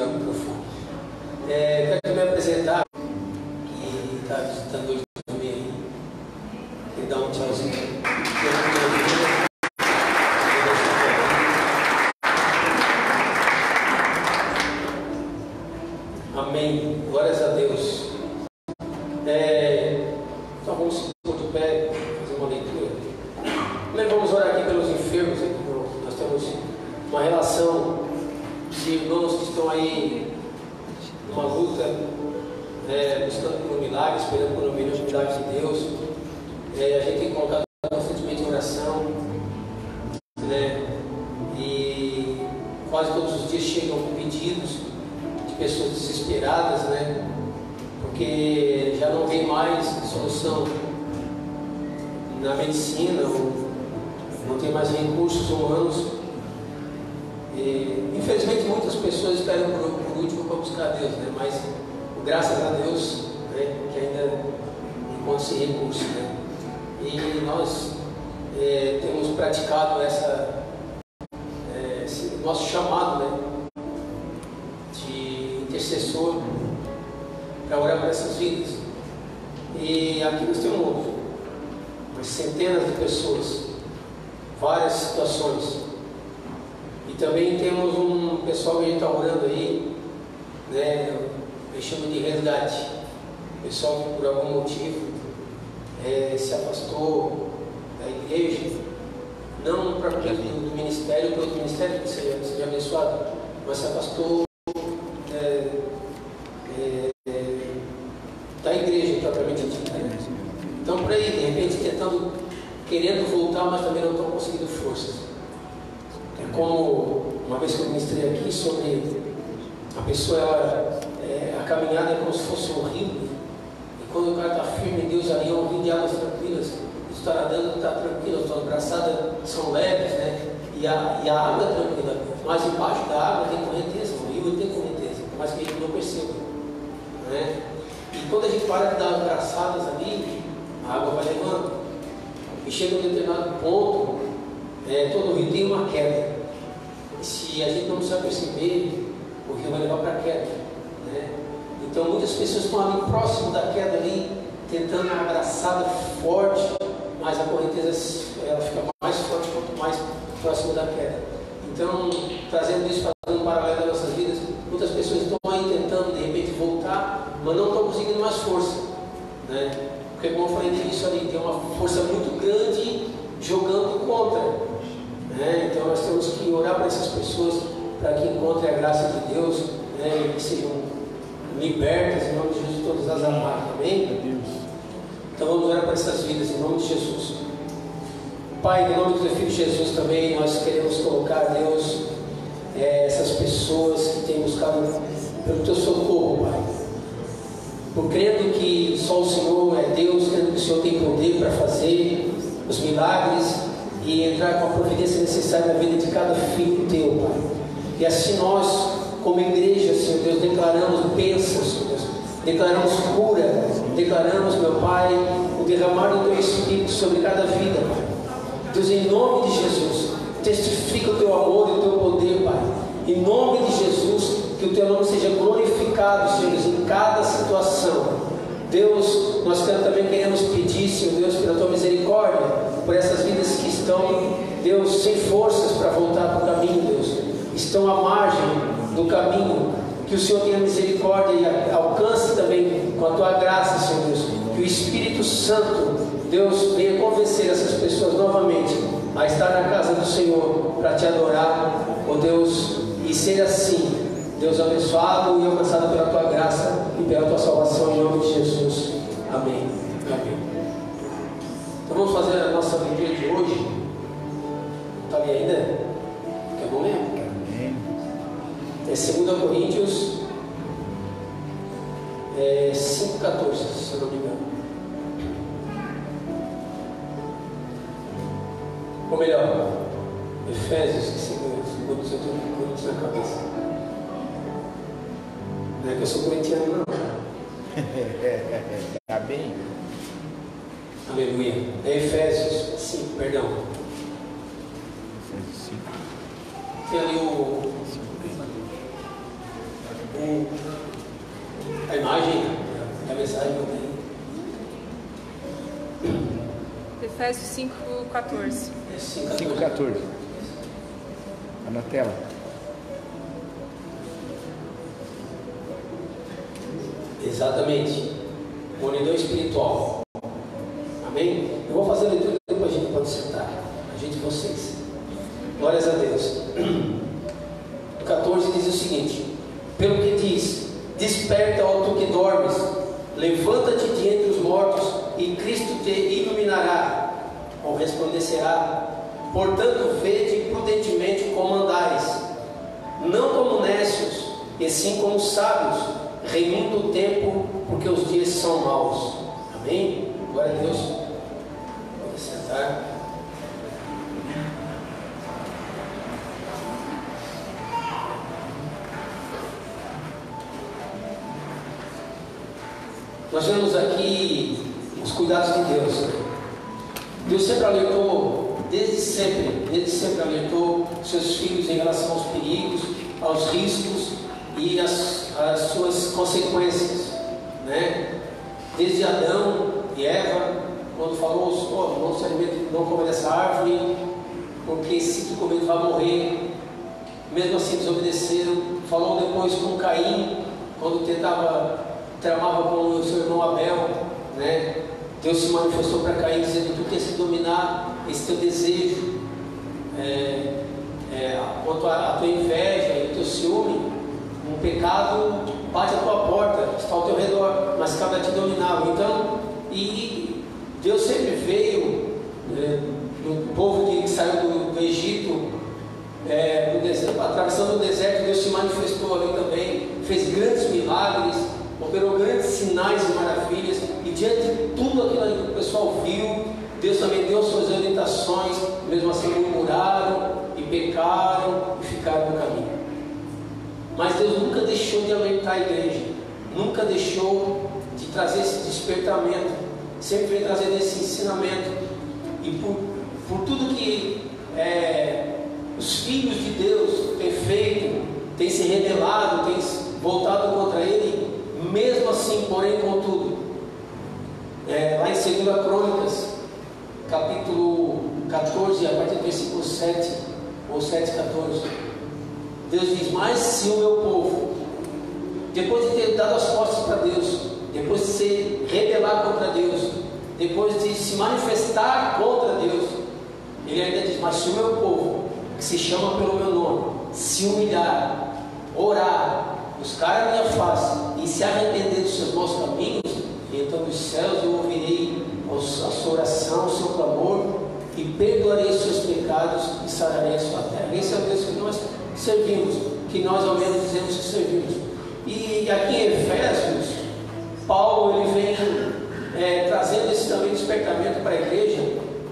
microfone. Quero me apresentar, que está visitando hoje também aí, e dar um tchauzinho. Amém. Glórias a Deus. Então vamos se pôr de pé, fazer uma leitura. Primeiro vamos orar aqui pelos enfermos. Nós temos uma relação de irmãos que estão aí numa luta, buscando por um milagre, esperando por uma milagre de Deus. A gente tem colocado constantemente em oração, e quase todos os dias chegam pedidos de pessoas desesperadas, porque já não tem mais solução na medicina, ou não tem mais recursos humanos. Infelizmente muitas pessoas esperam por último para buscar Deus, mas graças a Deus, que ainda encontra-se recurso, e nós temos praticado esse nosso chamado, de intercessor, para orar por essas vidas. E aqui nós temos umas centenas de pessoas, várias situações. E também temos um pessoal que a gente está orando aí, eu chamo de resgate. Pessoal que por algum motivo se afastou da igreja, não para do ministério, pelo ministério que seja abençoado, mas se afastou da igreja propriamente dita. Então, por aí, de repente, querendo voltar, mas também não estão conseguindo forças. É como uma vez que eu ministrei aqui sobre a pessoa, a caminhada é como se fosse um rio, e quando o cara está firme em Deus, ali é um rio de águas tranquilas, tu está nadando, está tranquilo, as tuas braçadas são leves, e a água é tranquila, mas embaixo da água tem correnteza, o rio tem correnteza, mas que a gente não percebe, E quando a gente para de dar braçadas ali, a água vai levando, e chega a um determinado ponto, todo rio tem uma queda. E se a gente não precisa perceber, o rio vai levar para a queda. Então muitas pessoas estão ali próximo da queda ali, tentando uma abraçada forte, mas a correnteza ela fica mais forte quanto mais próximo da queda. Então, trazendo isso, fazendo um paralelo das nossas vidas, muitas pessoas estão aí tentando de repente voltar, mas não estão conseguindo mais força. Porque como eu falei no início ali, tem uma força muito grande jogando contra. Então nós temos que orar para essas pessoas para que encontrem a graça de Deus, e que sejam libertas em nome de Jesus de todas as amarras. Amém? Então vamos orar para essas vidas em nome de Jesus. Pai, em nome do teu filho Jesus também, nós queremos colocar, Deus, essas pessoas que têm buscado pelo teu socorro, Pai. Por crendo que só o Senhor é Deus, crendo que o Senhor tem poder para fazer os milagres e entrar com a providência necessária na vida de cada filho teu, Pai. E assim nós, como igreja, Senhor Deus, declaramos bênçãos, Senhor Deus, declaramos cura, declaramos, meu Pai, o derramar do teu Espírito sobre cada vida, Pai. Deus, em nome de Jesus, testifica o teu amor e o teu poder, Pai. Em nome de Jesus, que o teu nome seja glorificado, Senhor Deus, em cada situação. Deus, nós também queremos pedir, Senhor Deus, pela tua misericórdia, por essas vidas que estão, Deus, sem forças para voltar para o caminho, Deus, estão à margem do caminho, que o Senhor tenha misericórdia e alcance também com a tua graça, Senhor Deus, que o Espírito Santo, Deus, venha convencer essas pessoas novamente a estar na casa do Senhor para te adorar, ó Deus, e ser assim, Deus, abençoado e alcançado pela tua graça e pela tua salvação, em nome de Jesus. Amém. Amém. Então vamos fazer a nossa leitura de hoje. Está ali ainda? Que é bom mesmo? Amém. É 2 Coríntios 5,14, se eu não me engano. Ou melhor, Efésios, que eu estou com Coríntios na cabeça. Não é que eu sou corintiano, não. Está bem? Aleluia. É Efésios 5, perdão. Efésios 5. Tem ali a imagem da mensagem que eu tenho. Efésios 5:14. 5:14. Está na tela. Exatamente. Monidão espiritual. Amém? Eu vou fazer a leitura e depois a gente pode sentar. A gente e vocês. Glórias a Deus. O 14 diz o seguinte: pelo que diz, desperta, ó tu que dormes, levanta-te de entre os mortos, e Cristo te iluminará, ou resplandecerá. Portanto, vede prudentemente como andais, não como nécios, e sim como sábios, remindo o tempo, porque os dias são maus. Amém? Glória a Deus. Pode sentar. Nós vemos aqui os cuidados de Deus. Deus sempre alertou, desde sempre alertou seus filhos em relação aos perigos, aos riscos e as suas consequências, né? Desde Adão e Eva, quando falou, não se alimente, não come dessa árvore, porque se tu comer tu vai morrer. Mesmo assim desobedeceram. Falou depois com Caim, quando tramava com o seu irmão Abel, né? Deus se manifestou para Caim dizendo: tu tens que dominar esse teu desejo, quanto à tua inveja e o teu ciúme. Um pecado bate à tua porta, está ao teu redor, mas cabe a ti dominá-lo. Então, e Deus sempre veio no povo que saiu do Egito, atravessando o deserto. Deus se manifestou ali também, fez grandes milagres, operou grandes sinais e maravilhas, e diante de tudo aquilo que o pessoal viu, Deus também deu suas orientações. Mesmo assim murmuraram e pecaram e ficaram no caminho. Mas Deus nunca deixou de alertar a igreja, nunca deixou de trazer esse despertamento, sempre vem trazendo esse ensinamento. E por tudo que os filhos de Deus têm feito, têm se rebelado, têm voltado contra Ele, mesmo assim, porém, contudo, lá em 2 Crônicas, capítulo 14, a partir do versículo 7, ou 7:14, Deus diz: mas se o meu povo, depois de ter dado as costas para Deus, depois de se rebelar contra Deus, depois de se manifestar contra Deus, Ele ainda diz: mas se o meu povo, que se chama pelo meu nome, se humilhar, orar, buscar a minha face e se arrepender dos seus maus caminhos, então dos céus eu ouvirei a sua oração, o seu clamor, e perdoarei os seus pecados e sararei a sua terra. Esse é o Deus que nós servimos, que nós ao menos dizemos que servimos. E aqui em Efésios, Paulo ele vem trazendo esse também despertamento para a igreja.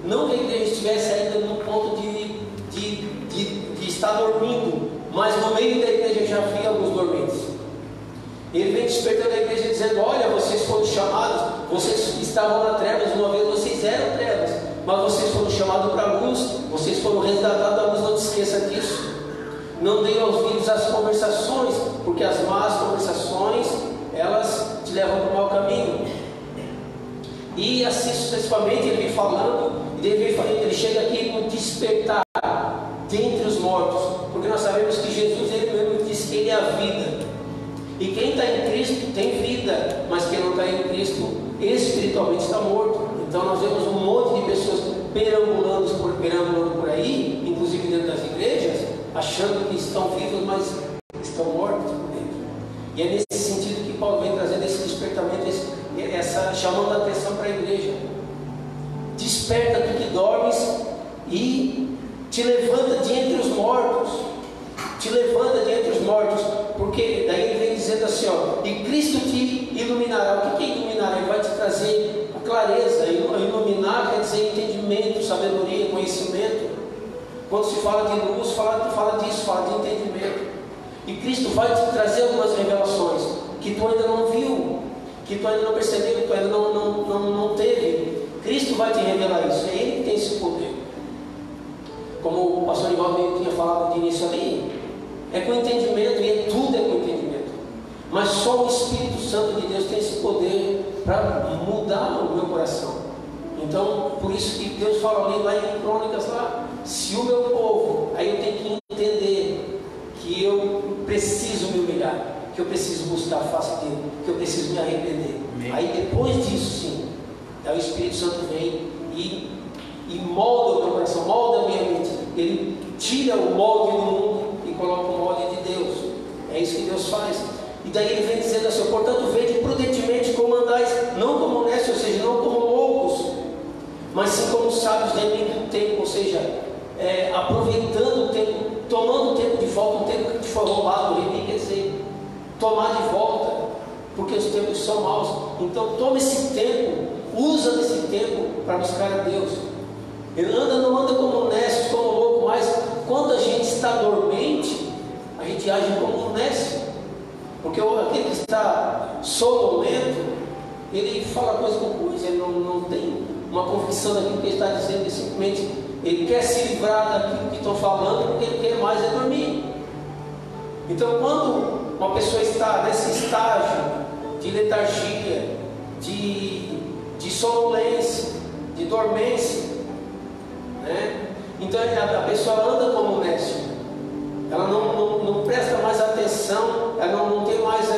Não que a igreja estivesse ainda no ponto de estar dormindo, mas no meio da igreja já havia alguns dormentes. Ele vem despertando a igreja dizendo: olha, vocês foram chamados, vocês estavam na trevas, uma vez vocês eram trevas, mas vocês foram chamados para a luz, vocês foram resgatados da luz. Não te esqueça disso. Não dê ouvidos às conversações, porque as más conversações, elas te levam para o mau caminho. E assim sucessivamente ele vem falando, ele chega aqui no despertar dentre os mortos, porque nós sabemos que Jesus ele mesmo disse que Ele é a vida. E quem está em Cristo tem vida, mas quem não está em Cristo espiritualmente está morto. Então nós vemos um monte de pessoas perambulando por aí, inclusive dentro das igrejas, achando que estão vivos, mas estão mortos por dentro. E é nesse sentido que Paulo vem trazendo esse despertamento, chamando a atenção para a igreja. Desperta tu que dormes e te levanta de entre os mortos. Te levanta de entre os mortos, porque daí ele vem dizendo assim, e Cristo te iluminará. O que é iluminar? Ele vai te trazer a clareza. Iluminar quer dizer entendimento, sabedoria, conhecimento. Quando se fala de luz, fala disso, fala de entendimento. E Cristo vai te trazer algumas revelações que tu ainda não viu, que tu ainda não percebeu, que tu ainda não teve. Cristo vai te revelar isso. É Ele que tem esse poder. Como o pastor Ivaldo tinha falado de início ali, é com entendimento, e tudo é com entendimento. Mas só o Espírito Santo de Deus tem esse poder para mudar o meu coração. Então, por isso que Deus fala ali lá em Crônicas, lá, se o meu povo, aí eu tenho que entender que eu preciso me humilhar, que eu preciso buscar a face dele, que eu preciso me arrepender. Amém. Aí depois disso, sim, aí o Espírito Santo vem e molda o meu coração, molda a minha mente. Ele tira o molde do mundo e coloca o molde de Deus. É isso que Deus faz. E daí ele vem dizendo assim: portanto, vede prudentemente como andais, não como honestos, ou seja, não como loucos, mas sim como sábios, remindo o tempo, ou seja, aproveitando o tempo, tomando o tempo de volta, o tempo que te foi roubado. Remir quer dizer tomar de volta, porque os tempos são maus. Então toma esse tempo, usa desse tempo para buscar a Deus. Ele não anda como honesto, como louco, mas quando a gente está dormente, a gente age como honesto. Porque aquele que está sonolento, ele fala coisa com coisa, ele não tem uma convicção daquilo que ele está dizendo, ele simplesmente ele quer se livrar daquilo que estão falando, porque ele quer mais dormir. Então, quando uma pessoa está nesse estágio de letargia, de sonolência, de dormência, né? Então a pessoa anda como honesto, ela não presta mais atenção, ela não tem mais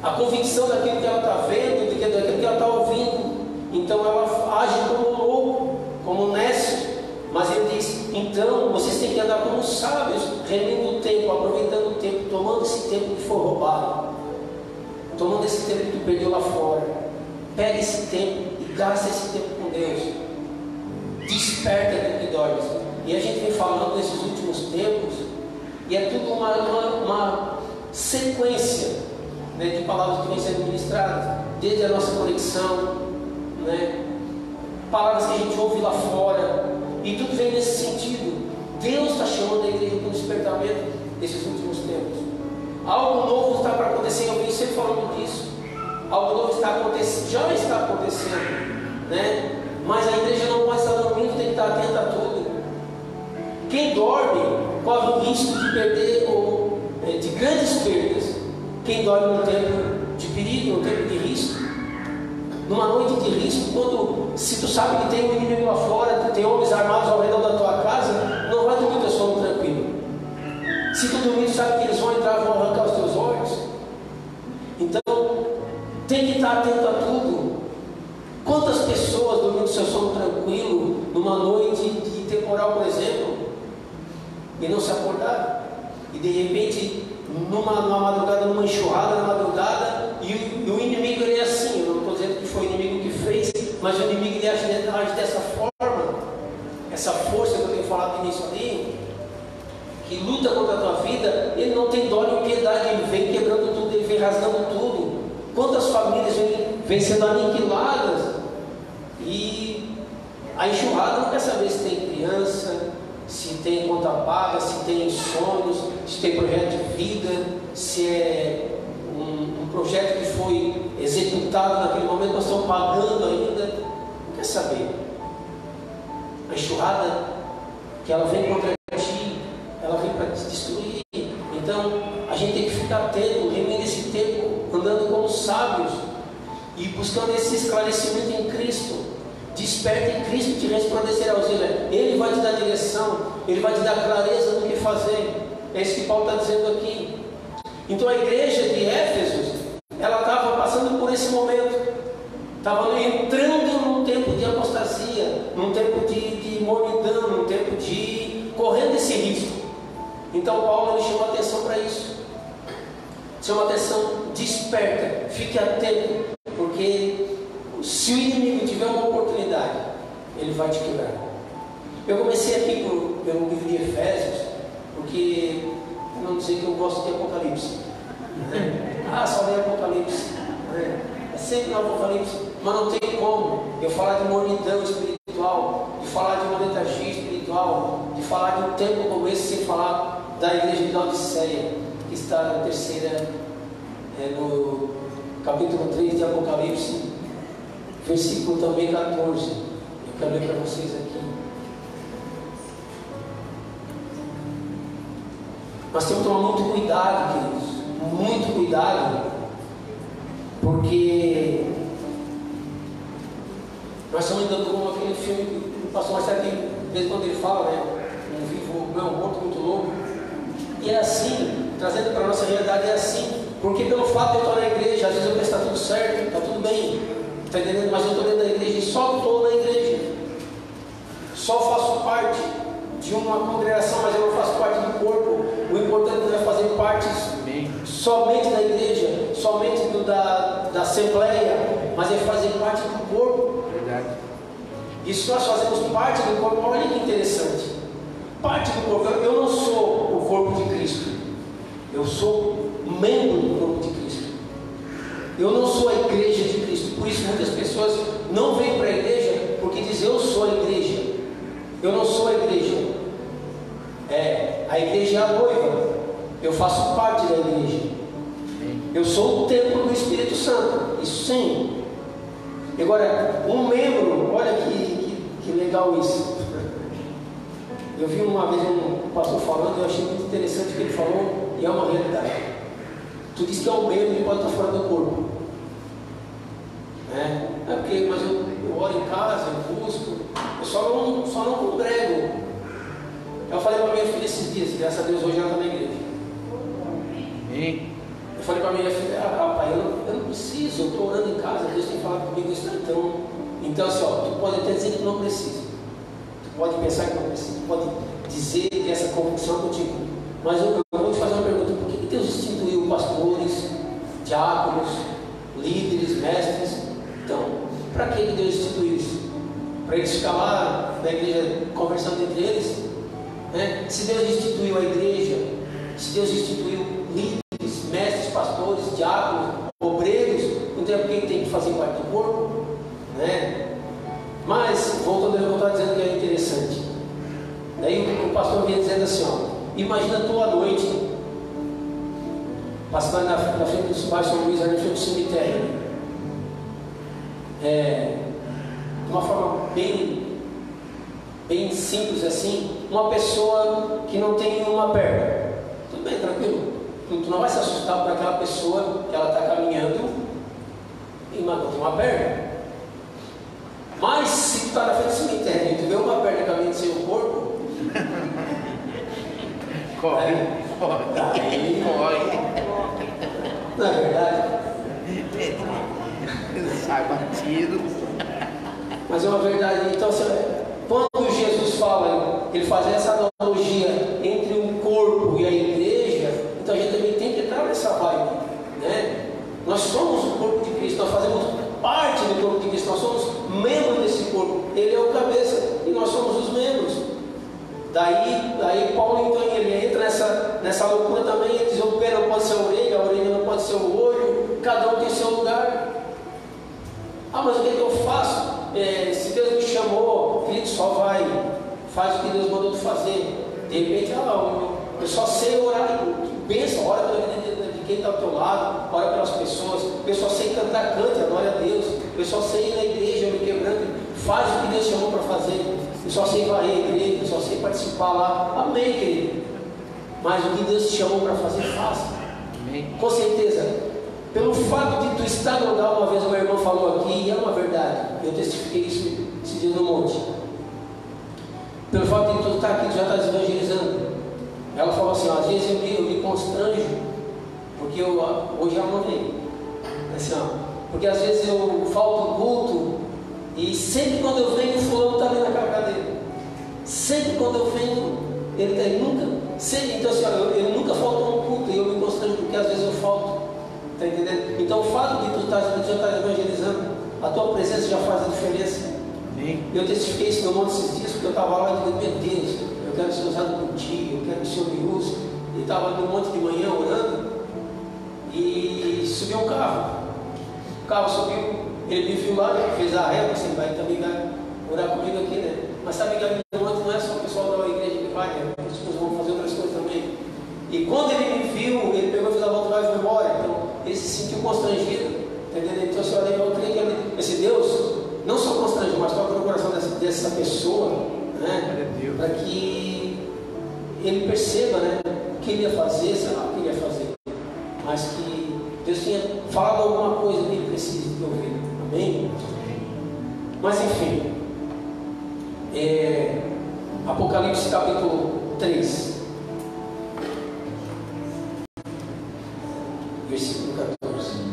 a convicção daquilo que ela está vendo, daquilo que ela está ouvindo. Então ela age como louco, como honesto. Mas ele diz: então vocês têm que andar como sábios, remindo o tempo, aproveitando o tempo, tomando esse tempo que foi roubado, tomando esse tempo que tu perdeu lá fora. Pega esse tempo e gasta esse tempo com Deus. Desperta do que dorme. E a gente vem falando nesses últimos tempos, e é tudo uma sequência, né, de palavras que vem sendo ministradas, desde a nossa conexão, né, palavras que a gente ouve lá fora, e tudo vem nesse sentido. Deus está chamando a igreja para o despertamento desses últimos tempos. Algo novo está para acontecer, eu venho sempre falando disso. Algo novo está acontecendo, já está acontecendo, né? Mas a igreja não pode estar dormindo, tem que estar atenta a tudo. Quem dorme corre o risco de perder ou de grandes perdas. Quem dorme num tempo de perigo, num tempo de risco, numa noite de risco, se tu sabe que tem um inimigo lá fora, que tem homens armados ao redor da tua casa, não vai dormir teu sono tranquilo. Se tu dormir, tu sabe que eles vão entrar e vão arrancar os teus olhos. Então, tem que estar atento a tudo. Quantas pessoas dormindo seu sono tranquilo numa noite de temporal, por exemplo, e não se acordaram, e de repente numa madrugada, numa enxurrada na madrugada, e o inimigo ele é assim. Eu não estou dizendo que foi o inimigo que fez, mas o inimigo ele age dessa forma. Essa força que eu tenho falado no início ali, que luta contra a tua vida, ele não tem dó nem piedade, ele vem quebrando tudo, ele vem rasgando tudo. Quantas famílias vêm sendo aniquiladas, e a enxurrada não quer saber se tem criança, se tem conta paga, se tem sonhos, se tem projeto de vida, se é um projeto que foi executado naquele momento, nós estamos pagando ainda. Não quer saber. A enxurrada que ela vem contra ti, ela vem para te destruir. Então a gente tem que ficar atento, remindo esse tempo, andando como sábios e buscando esse esclarecimento em Cristo. Desperta em Cristo, te resplandecerá. Ou seja, Ele vai te dar direção, Ele vai te dar clareza do que fazer. É isso que Paulo está dizendo aqui. Então a igreja de Éfeso, ela estava passando por esse momento, estava entrando num tempo de apostasia, num tempo de mornidão, num tempo de correndo esse risco. Então Paulo ele chama atenção para isso. Chama atenção, desperta, fique atento, porque se o inimigo tiver uma oportunidade, ele vai te quebrar. Eu comecei aqui pelo livro de Efésios, porque não dizer que eu gosto de Apocalipse. Só leio Apocalipse. É sempre no Apocalipse, mas não tem como eu falar de mornidão espiritual, de falar de uma letargia espiritual, de falar de um tempo como esse, sem falar da igreja de Laodiceia, que está na terceira, no capítulo 3 de Apocalipse, versículo também 14. Eu quero ler para vocês aqui. Nós temos que tomar muito cuidado, queridos, muito cuidado, porque nós estamos andando como aquele filme que o pastor Marcelo, de vez em quando ele fala, né? Um vivo não, um morto muito louco. E é assim, trazendo para a nossa realidade, é assim, porque pelo fato de eu estar na igreja, às vezes eu penso que está tudo certo, está tudo bem, está entendendo? Mas eu estou dentro da igreja e só estou na igreja, só faço parte de uma congregação, mas eu não faço parte do corpo. O importante não é fazer parte somente da igreja, somente da assembleia, mas é fazer parte do corpo. Verdade. E se nós fazemos parte do corpo, olha que interessante. Parte do corpo, eu não sou o corpo de Cristo, eu sou membro do corpo de Cristo. Eu não sou a igreja de Cristo. Por isso muitas pessoas não vêm para a igreja porque dizem eu sou a igreja. Eu não sou a igreja. A igreja é a noiva. Eu faço parte da igreja. Eu sou o templo do Espírito Santo. Isso sim. Agora, um membro, olha que legal isso. Eu vi uma vez um pastor falando, eu achei muito interessante o que ele falou, e é uma realidade. Tu diz que é um membro e pode estar fora do corpo. Mas eu oro em casa, eu busco, eu só não congrego. Eu falei para minha filha esses dias, graças a Deus hoje ela está na igreja. Eu falei para minha filha, pai, eu não preciso, eu estou orando em casa, Deus tem falado comigo isso. Então assim, tu pode até dizer que não precisa. Tu pode pensar que não precisa, tu pode dizer que essa convicção contigo. Mas eu vou te fazer uma pergunta, por que Deus instituiu pastores, diáconos, líderes, mestres? Então, para que Deus instituiu isso? Para eles ficar lá na igreja conversando entre eles? Se Deus instituiu a igreja, se Deus instituiu líderes, mestres, pastores, diáconos, obreiros, então é porque tem que fazer parte do corpo, Mas, voltando ao que eu estava dizendo, que é interessante. Daí o pastor vinha dizendo assim, imagina tu à noite, passando na frente do bairro São Luís, ali na frente do cemitério, de uma forma bem simples assim, uma pessoa que não tem uma perna. Tudo bem, tranquilo. Tu não vai se assustar por aquela pessoa que ela está caminhando e não tem uma perna. Mas se tu está na frente do cemitério e tu vê uma perna caminhando sem o corpo, corre. Não é verdade? Sai batido. Mas é uma verdade. Então, quando Jesus fala, ele faz essa analogia entre o corpo e a igreja, então a gente também tem que entrar nessa vibe, Nós somos o corpo de Cristo, nós fazemos parte do corpo de Cristo, nós somos membros desse corpo. Ele é o cabeça e nós somos os membros. Daí Paulo então ele entra nessa loucura também. Ele diz: o pé não pode ser a orelha não pode ser o olho, cada um tem seu lugar. Mas o que eu faço? Se Deus me chamou, querido, só vai, faz o que Deus mandou tu fazer. De repente, eu só sei orar, pensa, ora pela vida de quem está ao teu lado, ora pelas pessoas. Eu só sei cantar, cante, adore a Deus. Eu só sei ir na igreja, me quebrando, faz o que Deus chamou para fazer. Eu só sei varrer a igreja, eu só sei participar lá. Amém, querido. Mas o que Deus te chamou para fazer, faça. Amém. Com certeza. Pelo fato de tu estar no lugar, uma vez uma irmã falou aqui, e é uma verdade, eu testifiquei isso esse dia no monte. Pelo fato de tu estar aqui, tu já está evangelizando. Ela falou assim: às vezes eu me constranjo, porque hoje ela não veio. Assim, porque às vezes eu falto o culto, e sempre quando eu venho, o fulano está ali naquela cadeira. Sempre quando eu venho, ele está aí, nunca. Sempre, então assim, eu nunca falto um culto, e eu me constranjo porque às vezes eu falto. Está entendendo? Então o fato de tu já estar evangelizando, a tua presença já faz a diferença. Sim. Eu testifiquei isso no monte esses dias, porque eu estava lá e disse: meu Deus, eu quero ser usado por ti, eu quero que o Senhor me use. E estava no monte de manhã orando, e subiu um carro. O carro subiu, ele me viu lá, fez a ré, assim, vai também vai orar comigo aqui, Mas sabe que a minha monte não é só o pessoal da igreja que vai, as pessoas vão fazer outras coisas também. E quando ele me viu, ele pegou e fez a volta lá e foi embora. Então, ele se sentiu constrangido, entendeu? Então, eu queria que ele, esse Deus, não só constrangido, mas toca no coração dessa pessoa, para que ele perceba, que ele ia fazer, sei lá o que ele ia fazer, mas que Deus tinha falado alguma coisa que ele precisa de ouvir. Amém? Mas enfim, Apocalipse capítulo 3, versículo 14.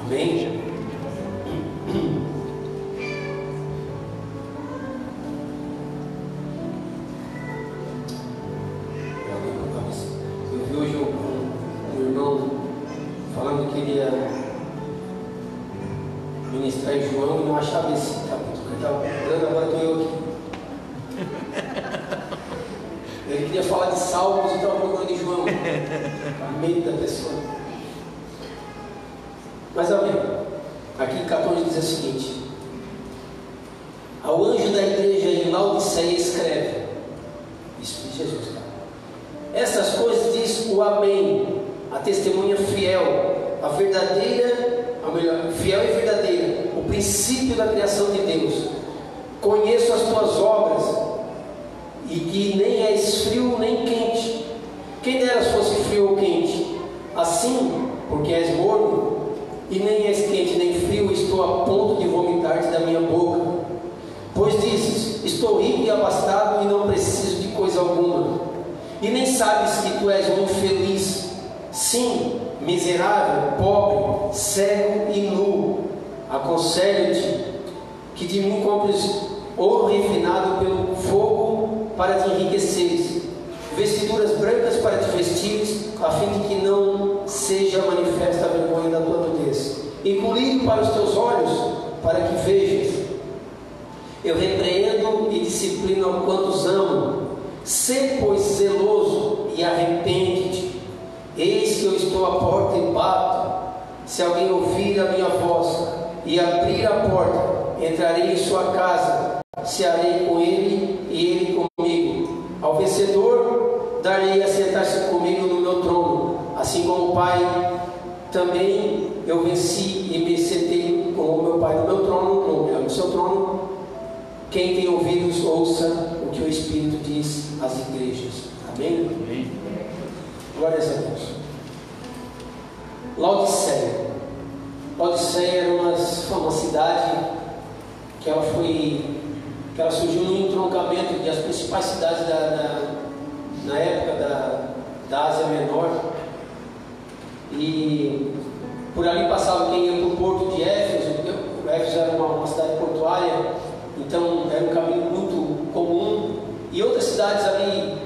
Amém? Eu vi hoje um irmão falando que queria ministrar em João e não achava esse capítulo que ele estava procurando, agora estou eu aqui. Ele queria falar de Salmos e estava procurando em João, a medo da pessoa. Mas amém. Aqui em 14 diz o seguinte: ao anjo da igreja em Laodiceia escreve, isso de Jesus, cara. Essas coisas diz o Amém, a testemunha fiel, a verdadeira, a melhor, fiel e verdadeira, o princípio da criação de Deus. Conheço as tuas obras e que nem és frio nem quente. Quem dera fosse frio ou quente. Assim, porque és morno e nem és quente nem frio, estou a ponto de vomitar-te da minha boca. Pois dizes, estou rico e abastado e não preciso de coisa alguma, e nem sabes que tu és um infeliz, sim, miserável, pobre, cego e nu. Aconselho-te que de mim compres ouro refinado pelo fogo para te enriqueceres, vestiduras brancas para te vestires, a fim de que não seja manifesta a vergonha da tua nudez, e colírio para os teus olhos, para que vejas. Eu repreendo e disciplino a quantos amo. Sê, pois, zeloso e arrepende-te. Eis que eu estou à porta e bato. Se alguém ouvir a minha voz e abrir a porta, entrarei em sua casa, cearei com ele e ele comigo. Ao vencedor darei a sentar-se comigo no meu trono, assim como o Pai também eu venci e me sentei com o meu Pai no meu trono, no seu trono. Quem tem ouvidos, ouça o que o Espírito diz às igrejas. Amém? Amém. Glórias a Deus. Laodiceia. Laodiceia era uma cidade que ela surgiu no entroncamento das principais cidades na época da Ásia Menor. E por ali passava quem ia para o porto de Éfeso. Éfeso era uma cidade portuária, então era um caminho muito comum. E outras cidades ali,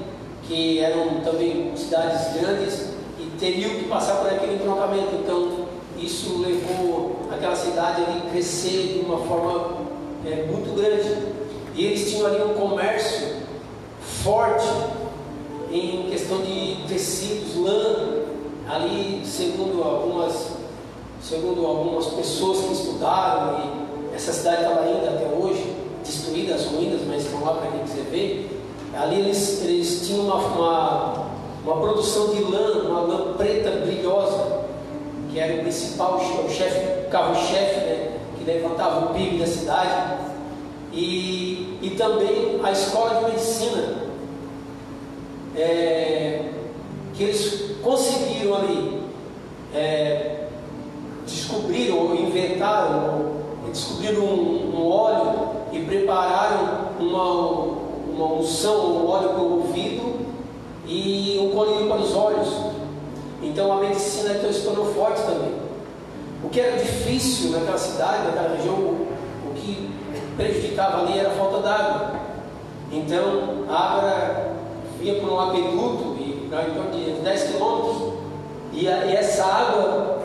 que eram também cidades grandes, e teriam que passar por aquele entroncamento. Então isso levou aquela cidade a crescer de uma forma muito grande. E eles tinham ali um comércio forte em questão de tecidos, lã. Ali, segundo algumas pessoas que estudaram, e essa cidade está ainda até hoje, destruída, as ruínas, mas estão lá para quem quiser ver. Ali eles tinham uma produção de lã, uma lã preta brilhosa, que era o principal, o carro-chefe, né, que levantava o PIB da cidade. E também a escola de medicina, que eles conseguiram ali, descobriram ou inventaram, descobriram um óleo e prepararam uma unção, um óleo para o ouvido e um colírio para os olhos. Então a medicina então se tornou forte também. O que era difícil naquela cidade, naquela região, o que prejudicava ali era a falta d'água. Então a água vinha por um aqueduto e em torno de 10 quilômetros, e essa água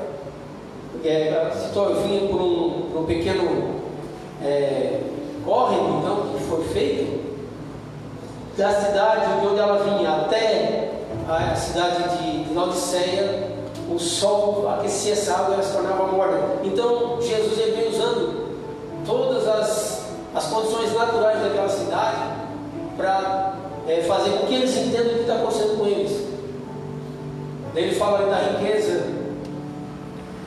vinha por um pequeno córrego, então, que foi feito da cidade de onde ela vinha até a cidade de Laodiceia. O sol aquecia essa água e ela se tornava morna. Então Jesus ele veio usando todas as condições naturais daquela cidade para fazer com que eles entendam o que está acontecendo com eles. Daí ele fala da riqueza,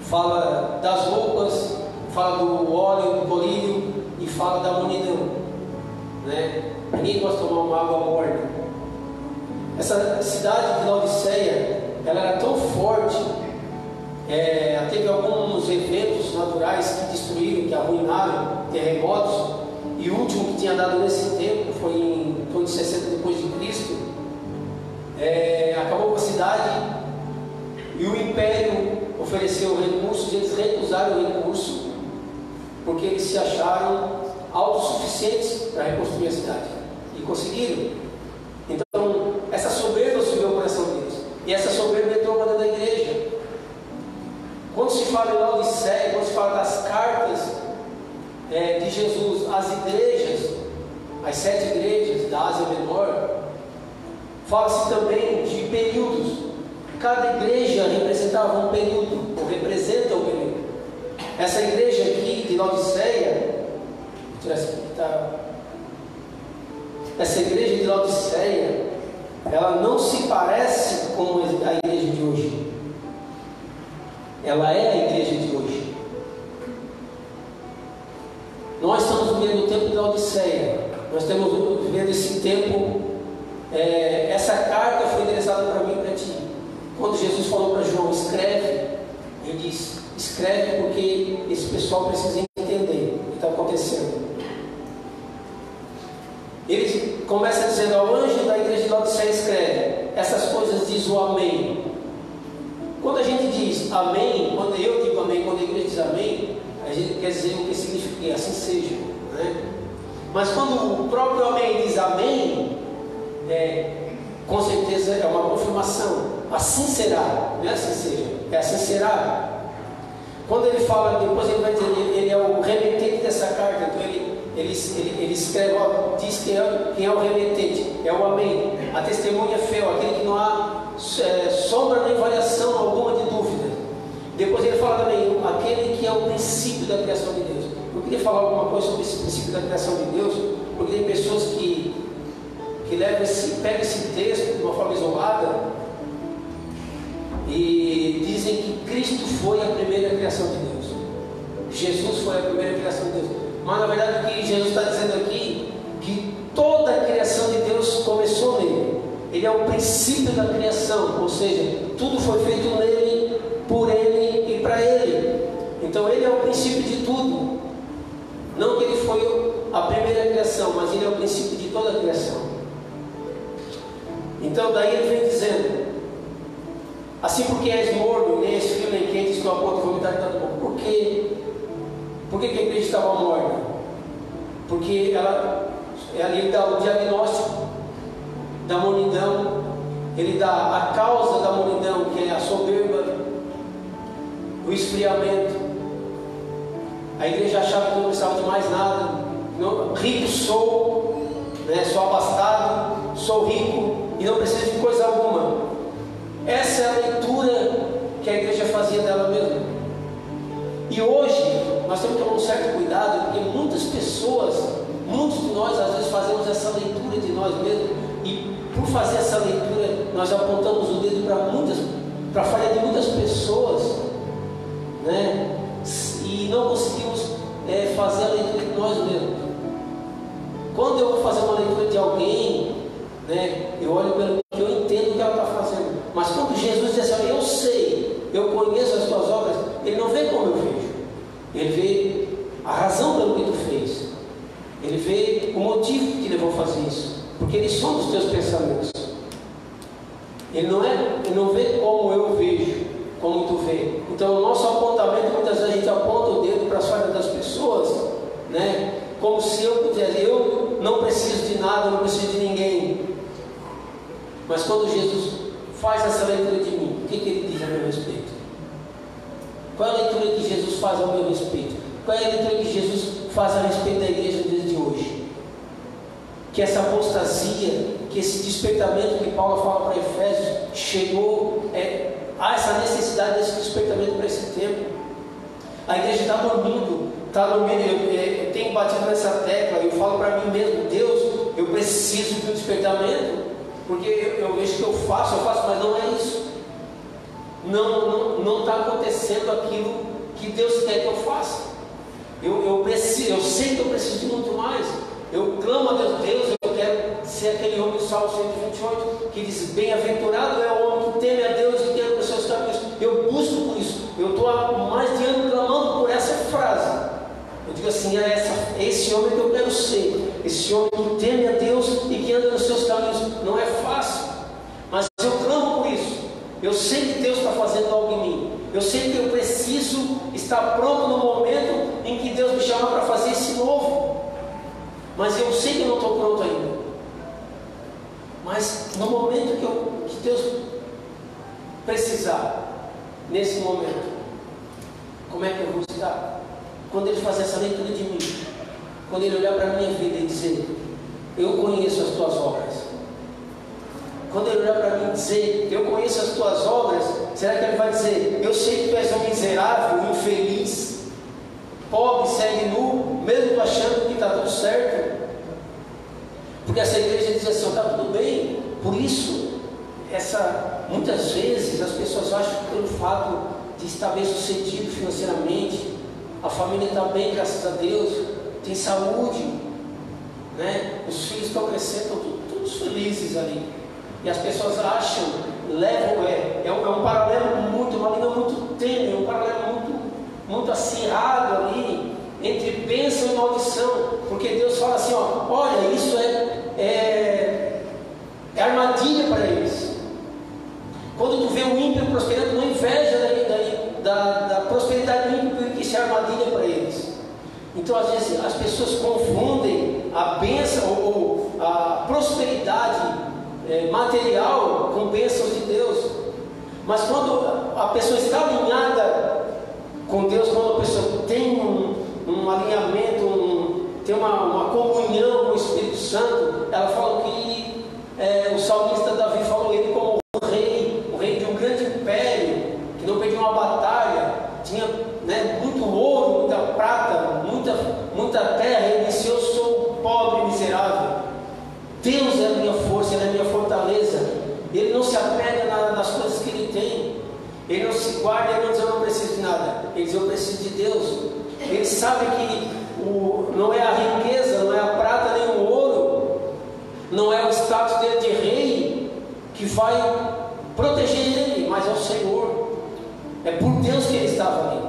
fala das roupas, fala do óleo, do colírio e fala da munidão, né? Ninguém gosta de tomar uma água morna. Essa cidade de Laodiceia, ela era tão forte, teve alguns eventos naturais que destruíram, que arruinaram, terremotos, e o último que tinha dado nesse tempo foi em torno de 60 depois de Cristo. Acabou com a cidade e o império ofereceu recursos, e eles recusaram o recurso porque eles se acharam autossuficientes para reconstruir a cidade, e conseguiram. Então essa soberba subiu ao coração deles, e essa soberba entrou para dentro da igreja. Quando se fala em Laodiceia, quando se fala das cartas de Jesus às igrejas, as 7 igrejas da Ásia Menor, fala-se também de períodos. Cada igreja representava um período, ou representa um período. Essa igreja aqui de Laodiceia, vou tirar essa aqui que está. Essa igreja de Laodiceia, ela não se parece com a igreja de hoje. Ela é a igreja de hoje. Nós estamos vivendo o tempo de Laodiceia. Nós estamos vivendo esse tempo. Essa carta foi endereçada para mim e para ti. Quando Jesus falou para João, escreve, ele disse, escreve porque esse pessoal precisa entender o que está acontecendo. Ele começa dizendo ao anjo da igreja de Laodiceia, escreve, essas coisas diz o amém. Quando a gente diz amém, quando eu digo amém, quando a igreja diz amém, a gente quer dizer o que significa que assim seja, né? Mas quando o próprio amém diz amém, com certeza é uma confirmação. Assim será, não é assim seja, é assim será. Quando ele fala, depois ele vai dizer, ele é o remetente dessa carta, então ele escreve, diz quem é o remetente, é o amém, a testemunha fiel, aquele que não há sombra nem variação alguma de dúvida. Depois ele fala também, aquele que é o princípio da criação de Deus. Eu queria falar alguma coisa sobre esse princípio da criação de Deus, porque tem pessoas que pegam esse texto de uma forma isolada e dizem que Cristo foi a primeira criação de Deus, Jesus foi a primeira criação de Deus. Mas na verdade o que Jesus está dizendo aqui, que toda a criação de Deus começou nele. Ele é o princípio da criação, ou seja, tudo foi feito nele, por ele e para ele. Então ele é o princípio de tudo. Não que ele foi a primeira criação, mas ele é o princípio de toda a criação. Então daí ele vem dizendo, assim porque és morno, nem és frio nem quente, estou a ponto de vomitar de tanto pouco. Por quê? Por que a igreja estava morna? Porque ele dá o diagnóstico da mornidão, ele dá a causa da mornidão, que é a soberba, o esfriamento. A igreja achava que não precisava de mais nada. Rico sou, sou abastado, sou rico e não preciso de coisa alguma. Essa é a leitura que a igreja fazia dela mesma. E hoje nós temos que tomar um certo cuidado, porque muitas pessoas, muitos de nós às vezes fazemos essa leitura de nós mesmos, e por fazer essa leitura nós apontamos o dedo para a falha de muitas pessoas, né? E não conseguimos fazer a leitura de nós mesmos. Quando eu vou fazer uma leitura de alguém, eu olho pelo que eu entendo que ela está fazendo. Mas quando Jesus diz assim, eu sei, eu conheço as tuas obras, ele não vê como eu vejo, ele vê a razão pelo que tu fez, ele vê o motivo que te levou a fazer isso, porque ele sonda os teus pensamentos. Ele não vê como eu vejo, como tu vê. Então o nosso apontamento, muitas vezes a gente aponta o dedo para as falhas das pessoas, como se eu pudesse, eu não preciso de nada, não preciso de ninguém. Mas quando Jesus faz essa leitura de mim, o que ele diz a meu respeito? Qual é a leitura que Jesus faz a meu respeito? Qual é a leitura que Jesus faz a respeito da igreja no dia de hoje? Que essa apostasia, que esse despertamento que Paulo fala para Efésios, chegou, há essa necessidade desse despertamento para esse tempo. A igreja está dormindo, eu tenho batido nessa tecla, eu falo para mim mesmo, Deus, eu preciso de um despertamento, porque eu vejo que eu faço, mas não é isso. não está acontecendo aquilo que Deus quer que eu faça. Eu sei que eu preciso de muito mais. Eu clamo a Deus, eu quero ser aquele homem do Salmo 128 que diz: bem-aventurado é o homem que teme a Deus e que anda nos seus caminhos. Eu busco por isso. Eu estou há mais de ano clamando por essa frase. Eu digo assim: é esse homem que eu quero ser. Esse homem que teme a Deus e que anda nos seus caminhos. Não é fácil, mas eu clamo por isso. Eu sei que Deus está fazendo algo em mim. Eu sei que eu preciso estar pronto no momento em que Deus me chama para fazer esse novo. Mas eu sei que eu não estou pronto ainda. Mas no momento que Deus precisar, nesse momento, como é que eu vou estar? Quando Ele fazer essa leitura de mim, quando Ele olhar para a minha vida e dizer: eu conheço as tuas obras. Quando Ele olhar para mim e dizer: eu conheço as tuas obras, será que Ele vai dizer: eu sei que tu és um miserável, infeliz, pobre, segue nu, mesmo tu achando que está tudo certo? Porque essa igreja diz assim: está tudo bem. Por isso, muitas vezes as pessoas acham que pelo fato de estar bem sucedido financeiramente, a família está bem, graças a Deus, tem saúde, né? Os filhos estão crescendo, estão todos felizes ali. E as pessoas acham, é um paralelo uma linha muito tênue, um paralelo muito acirrado ali, entre bênção e maldição, porque Deus fala assim: olha, isso é armadilha para eles. Quando tu vê o ímpio prosperando, não inveja da prosperidade do ímpio, porque isso é armadilha para eles. Então, às vezes, as pessoas confundem a bênção ou a prosperidade material com bênçãos de Deus. Mas quando a pessoa está alinhada com Deus, quando a pessoa tem um alinhamento, tem uma comunhão com o Espírito Santo, ela fala que o salmista Davi falou ele como o rei de um grande império, que não perdia uma batalha, tinha muito ouro, muita prata, muita terra. Ele disse: eu sou pobre e miserável. Deus é a minha força, Ele é a minha fortaleza. Ele não se apega nas coisas que Ele tem. Ele não se guarda, Ele não diz: eu não preciso de nada. Ele diz: eu preciso de Deus. Ele sabe que não é a riqueza, não é a prata nem o ouro, não é o status dele de rei que vai proteger ele, mas é o Senhor. É por Deus que ele estava ali.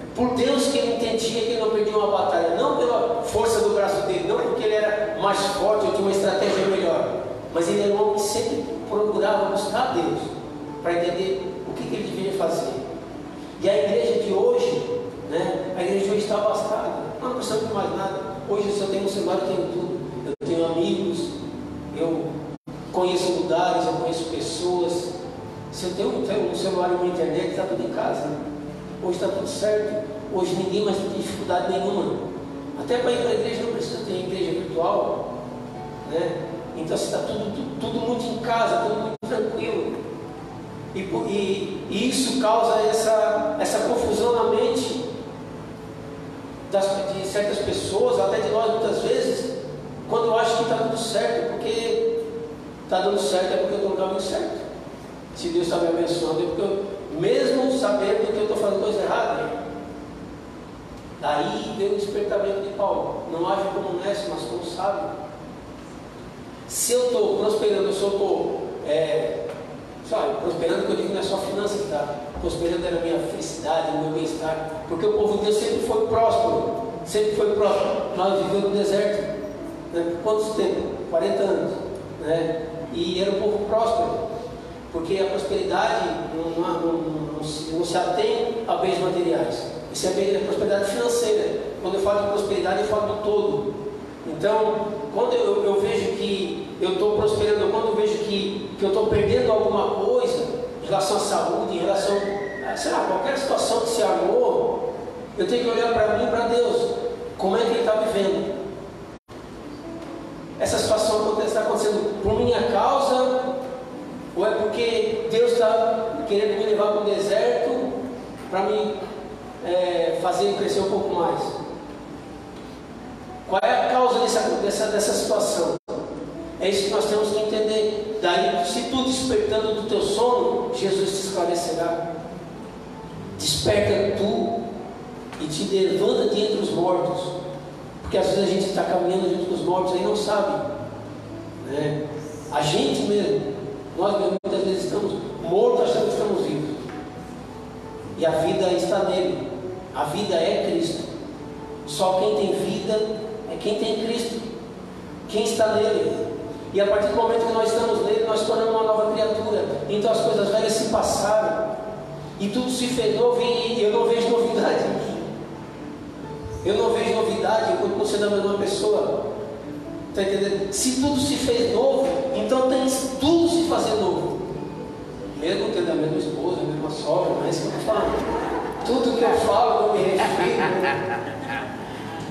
É por Deus que ele entendia que ele não perdia uma batalha, não pela força do braço dele, não porque ele era mais forte ou tinha uma estratégia melhor, mas ele era um homem que sempre procurava buscar Deus para entender o que ele deveria fazer. E a igreja de hoje, a igreja de hoje está abastada, não precisamos de mais nada. Hoje, se eu tenho um celular, eu tenho tudo. Eu tenho amigos, eu conheço lugares, eu conheço pessoas. Se eu tenho um celular e uma internet, está tudo em casa. Hoje está tudo certo. Hoje ninguém mais tem dificuldade nenhuma. Até para ir para a igreja não precisa ter igreja virtual, Então está tudo muito em casa, tudo muito tranquilo. E isso causa essa confusão na mente de certas pessoas, até de nós muitas vezes, quando eu acho que está tudo certo, porque está dando certo é porque eu estou no caminho certo. Se Deus está me abençoando, é porque eu, mesmo sabendo que eu estou fazendo coisa errada, daí veio o despertamento de Paulo: não age como honesto, mas como sábio. Se eu estou prosperando, se eu estou prosperando, que eu digo não é só finança que está prosperando, é na minha felicidade, no meu bem-estar, porque o povo de Deus sempre foi próspero, nós vivemos no deserto, por quantos tempos? 40 anos, e era um povo próspero, porque a prosperidade não se atém a bens materiais, isso é prosperidade financeira. Quando eu falo de prosperidade, eu falo do todo. Então, quando eu vejo que eu estou prosperando, quando eu vejo que eu estou perdendo alguma coisa em relação à saúde, em relação a qualquer situação que se armou, eu tenho que olhar para mim e para Deus. Como é que Ele está vivendo? Essa situação está acontecendo por minha causa, ou é porque Deus está querendo me levar para o deserto para me fazer crescer um pouco mais? Qual é a causa dessa situação? É isso que nós temos que entender. Daí, se tu despertando do teu sono, Jesus te esclarecerá. Desperta tu e te levanta de entre os mortos, porque às vezes a gente está caminhando junto com os mortos e não sabe, né? A gente mesmo, nós mesmos muitas vezes estamos mortos achando que estamos vivos, e a vida está nele. A vida é Cristo. Só quem tem vida é quem tem Cristo, quem está nele. E a partir do momento que nós estamos nele, nós tornamos uma nova criatura. Então as coisas velhas se passaram e tudo se fez novo, e eu não vejo novidade em mim. Eu não vejo novidade, eu continuo sendo a mesma pessoa. Está entendendo? Se tudo se fez novo, então tem tudo se fazer novo. Mesmo tendo a mesma esposa, a mesma sogra, não é isso que eu estou falando. Tudo que eu falo, eu me refiro.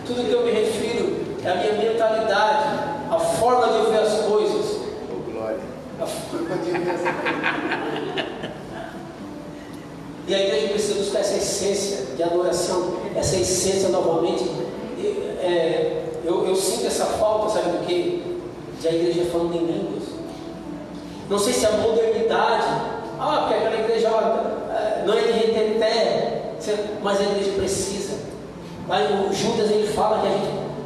Tudo que eu me refiro é a minha mentalidade, a forma de eu ver as coisas. Oh, glória. A forma de eu ver as coisas. E a igreja precisa buscar essa essência de adoração, essa essência novamente. Eu sinto essa falta, sabe do que? De a igreja falando em línguas. Não sei se a modernidade, porque aquela igreja não é de reteté, mas a igreja precisa. Aí o Judas ele fala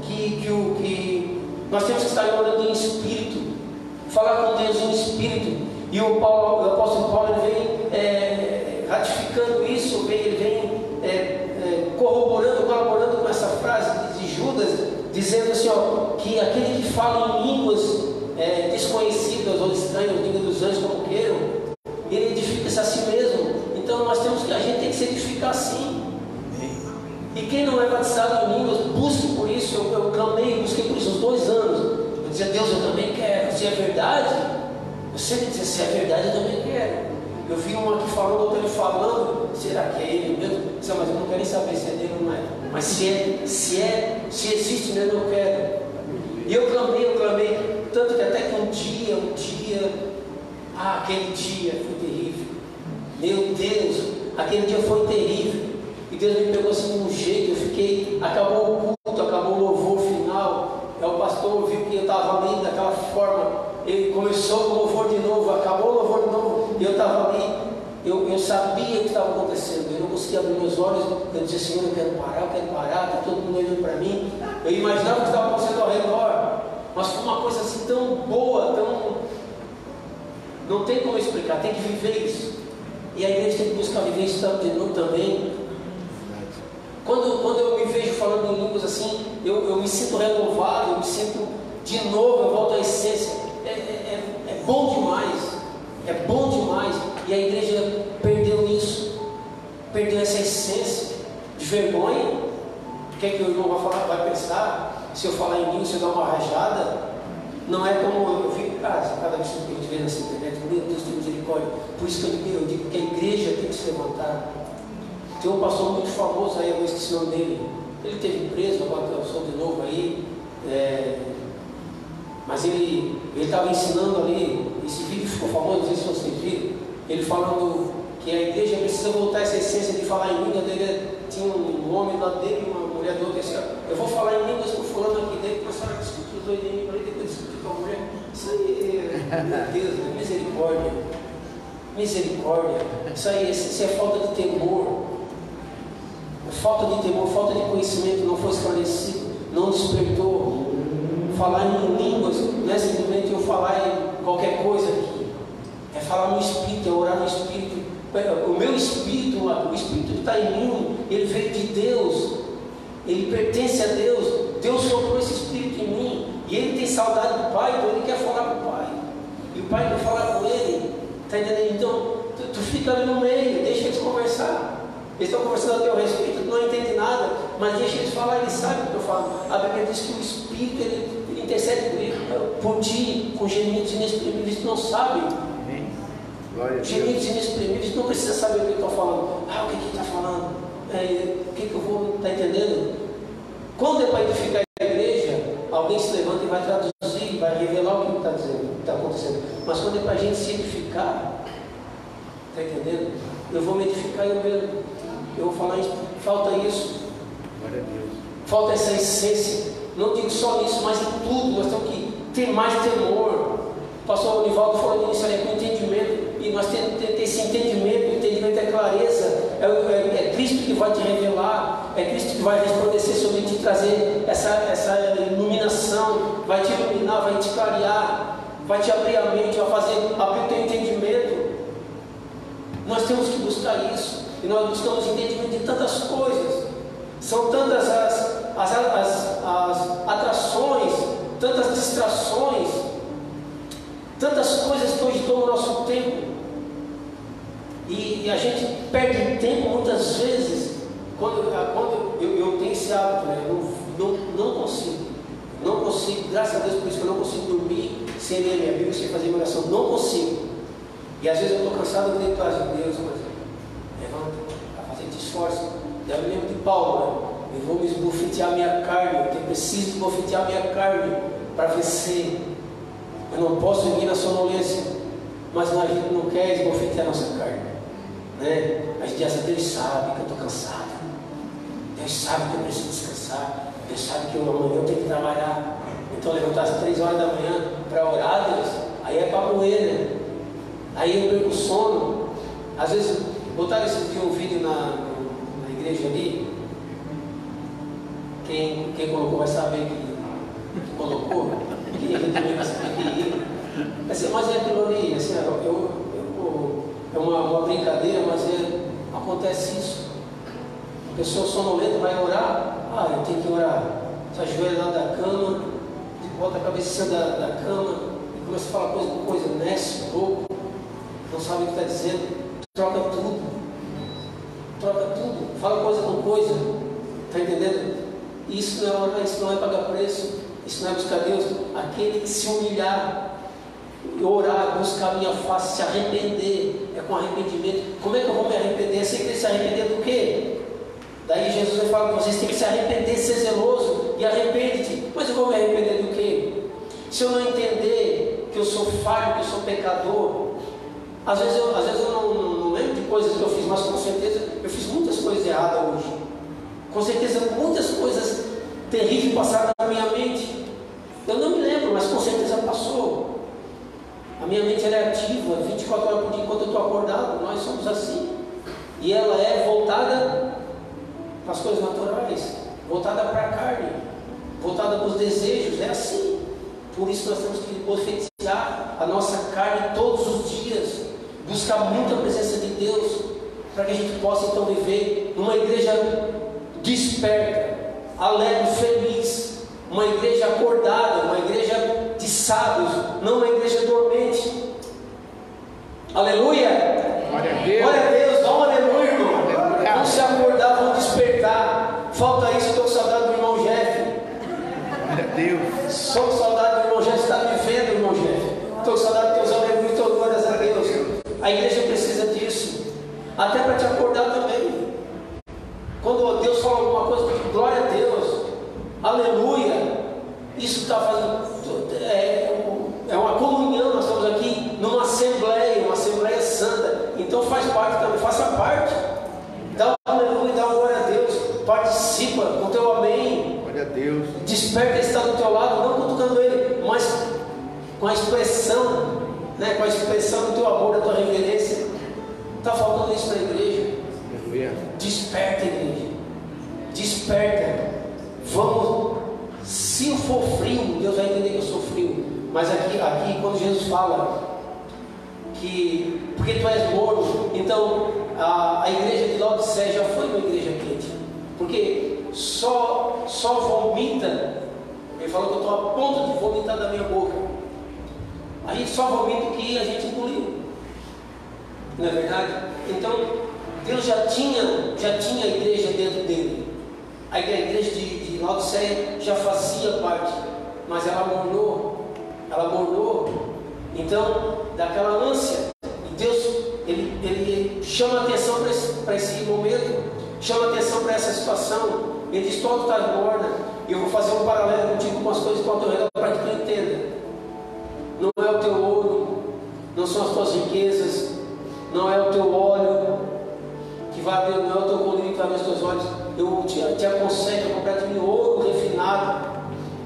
que nós temos que estar orando em espírito, falar com Deus em espírito. E o apóstolo Paulo ele vem ratificando isso, ele vem colaborando com essa frase de Judas, dizendo assim, que aquele que fala em línguas desconhecidas ou estranhas, língua dos anjos, como queiram, ele edifica-se a si mesmo. Então a gente tem que se edificar assim. E quem não é batizado em línguas, busque por isso. Eu clamei, busquei por isso uns 2 anos. Eu dizia, Deus, eu também quero. Se é verdade, eu sempre dizia, se é verdade, eu também quero. Eu vi um aqui falando, outro ali falando, será que é ele mesmo? Mas eu não quero nem saber se é dele ou não é. Mas se existe mesmo, eu quero. E eu clamei, tanto que até que um dia, aquele dia foi terrível. Meu Deus, aquele dia foi terrível. E Deus me pegou assim de um jeito, acabou o culto, acabou o louvor final. O pastor viu que eu estava ali daquela forma. Ele começou com o louvor de novo, acabou o louvor de novo, e eu estava ali. Eu sabia o que estava acontecendo, eu não conseguia abrir meus olhos. Eu dizia, Senhor, eu quero parar, está todo mundo olhando para mim. Eu imaginava o que estava acontecendo ao redor, mas foi uma coisa assim tão boa, não tem como explicar, tem que viver isso. E a igreja tem que buscar viver isso de novo também. Quando eu me vejo falando em línguas assim, eu me sinto renovado, eu me sinto de novo, eu volto à essência. É bom demais. E a igreja perdeu isso, perdeu essa essência de vergonha. O que é que o irmão vai pensar? Se eu falar em línguas, se eu dar uma rajada, não é como eu vi, cada vez que a gente vê nessa internet, meu Deus, tem misericórdia. Por isso que eu digo que a igreja tem que se levantar. Tem um pastor muito famoso aí, eu esqueci o nome dele. Ele teve preso, agora eu sou de novo aí. Mas ele estava ensinando ali, esse vídeo ficou famoso, não sei se vocês viram. Ele falando que a igreja precisa voltar a essa essência de falar em língua. Tinha um homem lá dele e uma mulher do outro, assim, eu vou falar em línguas com fulano aqui dentro, começaram a discutir os dois em língua, depois discutir com a mulher. Isso aí, meu Deus, misericórdia. Isso é falta de temor. Falta de temor, falta de conhecimento, não foi esclarecido, não despertou. Falar em línguas não é simplesmente eu falar em qualquer coisa aqui, é falar no Espírito, é orar no Espírito. O meu Espírito, o Espírito que está em mim, ele veio de Deus, ele pertence a Deus. Deus soprou esse Espírito em mim e ele tem saudade do Pai, então ele quer falar com o Pai e o Pai quer falar com ele. Está entendendo? Então tu fica ali no meio, deixa eles conversar. Eles estão conversando a teu respeito, tu não entende nada, mas deixa eles falar, eles sabem o que eu falo. A Bíblia diz que o Espírito ele intercede por ti com gemidos inexprimíveis, tu não sabe. Gemidos inexprimíveis, tu não precisa saber o que eu estou falando. O que ele está falando? O que eu vou estar entendendo? Quando é para edificar a igreja, alguém se levanta e vai traduzir, vai revelar o que está dizendo, o que está acontecendo. Mas quando é para a gente se edificar, está entendendo? Eu vou me edificar eu mesmo. Eu vou falar isso. Falta isso. Glória a Deus. Falta essa essência. Não digo só nisso, mas em tudo. Nós temos que ter mais temor. pastor Nivaldo falou nisso ali, com entendimento, e nós temos que ter esse entendimento. O entendimento é clareza, é Cristo que vai te revelar, é Cristo que vai resplandecer sobre ti, trazer essa iluminação, vai te iluminar, vai te clarear, vai te abrir a mente, vai abrir o teu entendimento. Nós temos que buscar isso, e nós buscamos entendimento de tantas coisas. São tantas as atrações, tantas distrações, tantas coisas que hoje tomam o nosso tempo, e a gente perde tempo muitas vezes. Quando eu tenho esse hábito, né? Eu não consigo, graças a Deus por isso que eu não consigo dormir sem ler minha Bíblia, sem fazer minha oração, não consigo. E às vezes eu estou cansado, eu digo, Deus, mas levanta, a fazer te esforço. Eu me lembro de Paulo, né? Eu vou me esbofetear minha carne, porque eu preciso esbofetear minha carne para vencer. Eu não posso vir na sonolência, mas a gente não quer esbofetear a nossa carne, né? A gente diz, Deus sabe que eu estou cansado, Deus sabe que eu preciso descansar, Deus sabe que amanhã eu tenho que trabalhar. Então levantar às 3 horas da manhã para orar, Deus, aí é para morrer, né? Aí eu perco o sono. Às vezes botaram esse dia um vídeo na igreja ali. Quem colocou vai saber que colocou. Quem também vai saber que ia. Mas é aquilo ali, assim, é uma brincadeira, mas acontece isso. A pessoa sonolenta vai orar. Eu tenho que orar. Se ajoelha lá da cama, bota a cabeça da cama e começa a falar coisa com coisa, nesce, louco, não sabe o que está dizendo, troca tudo, fala coisa com coisa, está entendendo? Isso não é pagar preço, isso não é buscar Deus. Aquele que se humilhar, orar, buscar a minha face, se arrepender, é com arrependimento. Como é que eu vou me arrepender? Você tem que se arrepender do quê? Daí Jesus vai falar que vocês têm que se arrepender, ser zeloso e arrepende-te. Mas eu vou me arrepender do quê? Se eu não entender que eu sou falho, que eu sou pecador, às vezes eu não lembro de coisas que eu fiz, mas com certeza eu fiz muitas coisas erradas hoje. Com certeza muitas coisas terríveis passaram na minha mente. Eu não me lembro, mas com certeza passou. A minha mente é ativa 24 horas por dia enquanto eu estou acordado. Nós somos assim. E ela é voltada para as coisas naturais, voltada para a carne, voltada para os desejos. É assim. Por isso nós temos que profetizar a nossa carne todos os dias, buscar muita presença de Deus, para que a gente possa então viver numa igreja desperta, alegre, feliz, uma igreja acordada, uma igreja de sábios, não uma igreja dormente. Aleluia! Glória a Deus! Glória a Deus! Dá um aleluia, irmão! Vamos se acordar, vamos despertar. Falta isso, estou com saudade do irmão Jeff. Glória a Deus! Sou com saudade do irmão Jeff, está me vendo, irmão Jeff. Estou com saudade de teus aleluia, estou glórias a Deus. A igreja precisa disso, até para te acordar também. Quando Deus fala alguma coisa, glória a Deus, aleluia. Isso está fazendo, é uma comunhão. Nós estamos aqui numa assembleia santa. Então faz parte também, faça parte. Dá um aleluia, dá uma glória a Deus. Participa com o teu amém. Glória a Deus. Desperta ele está do teu lado, não cutucando ele, mas com a expressão, né? Com a expressão do teu amor, da tua reverência. Está faltando isso na igreja. Aleluia. Desperta, igreja. Desperta. Vamos. Se eu for frio, Deus vai entender que eu sou frio. Mas aqui quando Jesus fala que porque tu és morno, então a igreja de Laodiceia já foi uma igreja quente, porque só vomita. Ele falou que eu estou a ponto de vomitar da minha boca. A gente só vomita o que a gente engoliu, não é verdade? Então Deus já tinha a igreja dentro dele. A igreja de Laodiceia já fazia parte, mas ela mornou. Então, daquela ânsia, e Deus ele chama a atenção para esse momento, chama a atenção para essa situação. Ele diz: todo está morna. E eu vou fazer um paralelo contigo com as coisas que estão ao teu redor para que tu entenda. Não é o teu ouro, não são as tuas riquezas, não é o teu óleo que vai abrir, não é o teu colírio que vai abrir os teus olhos. Eu te aconselho a comprar de mim ouro refinado,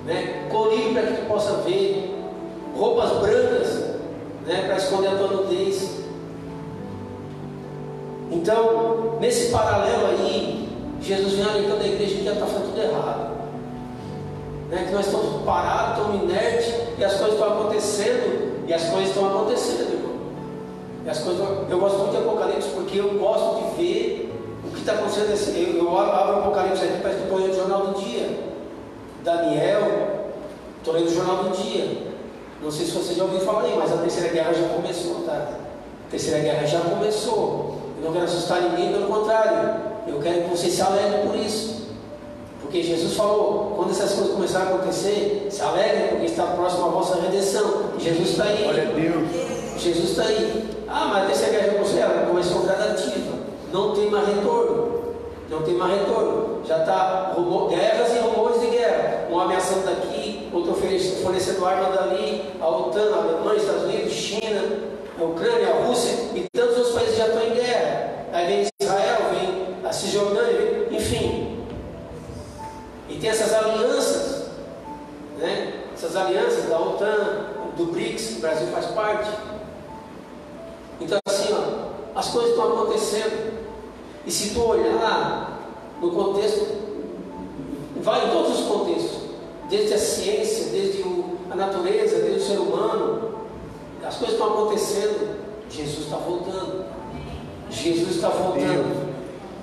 né? Colírio para que tu possa ver, roupas brancas, né, para esconder a tua nudez. Então, nesse paralelo aí, Jesus vem alertando a igreja que já está fazendo tudo errado, né, que nós estamos parados, estamos inertes, e as coisas estão acontecendo, irmão. E as coisas, eu gosto muito de Apocalipse, porque eu gosto de ver o que está acontecendo. Eu abro o Apocalipse aqui, parece que estou lendo o Jornal do Dia. Daniel, estou lendo o Jornal do Dia. Não sei se você já ouviu falar aí, mas a terceira guerra já começou, tá? A terceira guerra já começou. Eu não quero assustar ninguém, pelo contrário. Eu quero que vocês se alegrem por isso. Porque Jesus falou, quando essas coisas começarem a acontecer, se alegrem, porque está próximo a vossa redenção. Jesus está aí. Glória a Deus. Jesus está aí. Ah, mas a terceira guerra já começou, ela começou gradativa. Não tem mais retorno. Não tem mais retorno. Já está guerras e rumores de guerra. Um ameaçando daqui, outro fornecendo arma dali. A OTAN, a Alemanha, Estados Unidos, China, a Ucrânia, a Rússia e tantos outros países já estão em guerra. Aí vem Israel, vem a Cisjordânia, enfim. E tem essas alianças, né? Essas alianças da OTAN, do BRICS, que o Brasil faz parte. Então assim, ó, as coisas estão acontecendo. E se tu olhar no contexto, vai em todos os contextos, desde a ciência, desde a natureza, desde o ser humano, as coisas estão acontecendo. Jesus está voltando. Jesus está voltando.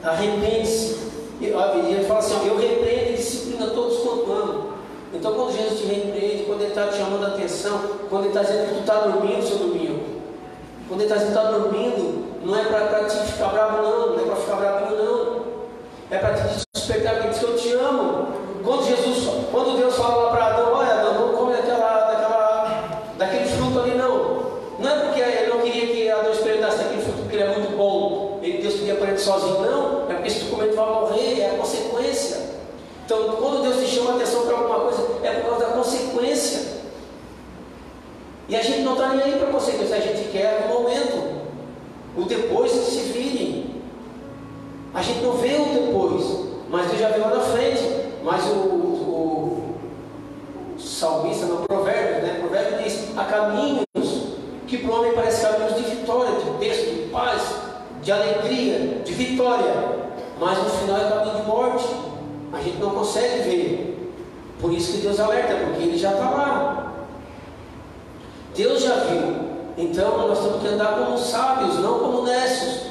Arrepende-se. E ele fala assim, eu repreendo e disciplina todos quanto amo. Então quando Jesus te repreende, quando ele está te chamando a atenção, quando ele está dizendo que tu está dormindo, seu domingo, quando ele está dizendo que tu está dormindo, não é para te ficar bravo não é para ficar bravinho não, é para te despertar, porque diz que eu te amo. Quando Deus fala lá para Adão, olha Adão, não come daquele fruto ali não é porque ele não queria que Adão experimentasse daquele fruto porque ele é muito bom, Deus queria por ele sozinho, não, é porque se tu comer tu vai morrer, é a consequência. Então quando Deus te chama a atenção para alguma coisa, é por causa da consequência. E a gente não está nem aí para a consequência, a gente quer no momento, o depois que se virem. A gente não vê o depois, mas Deus já viu lá na frente. Mas o salmista, no provérbio, né? O provérbio diz: há caminhos que para o homem parecem caminhos de vitória, de bênção, de paz, de alegria, de vitória, mas no final é caminho de morte. A gente não consegue ver. Por isso que Deus alerta, porque Ele já está lá. Deus já viu. Então nós temos que andar como sábios, não como nécios.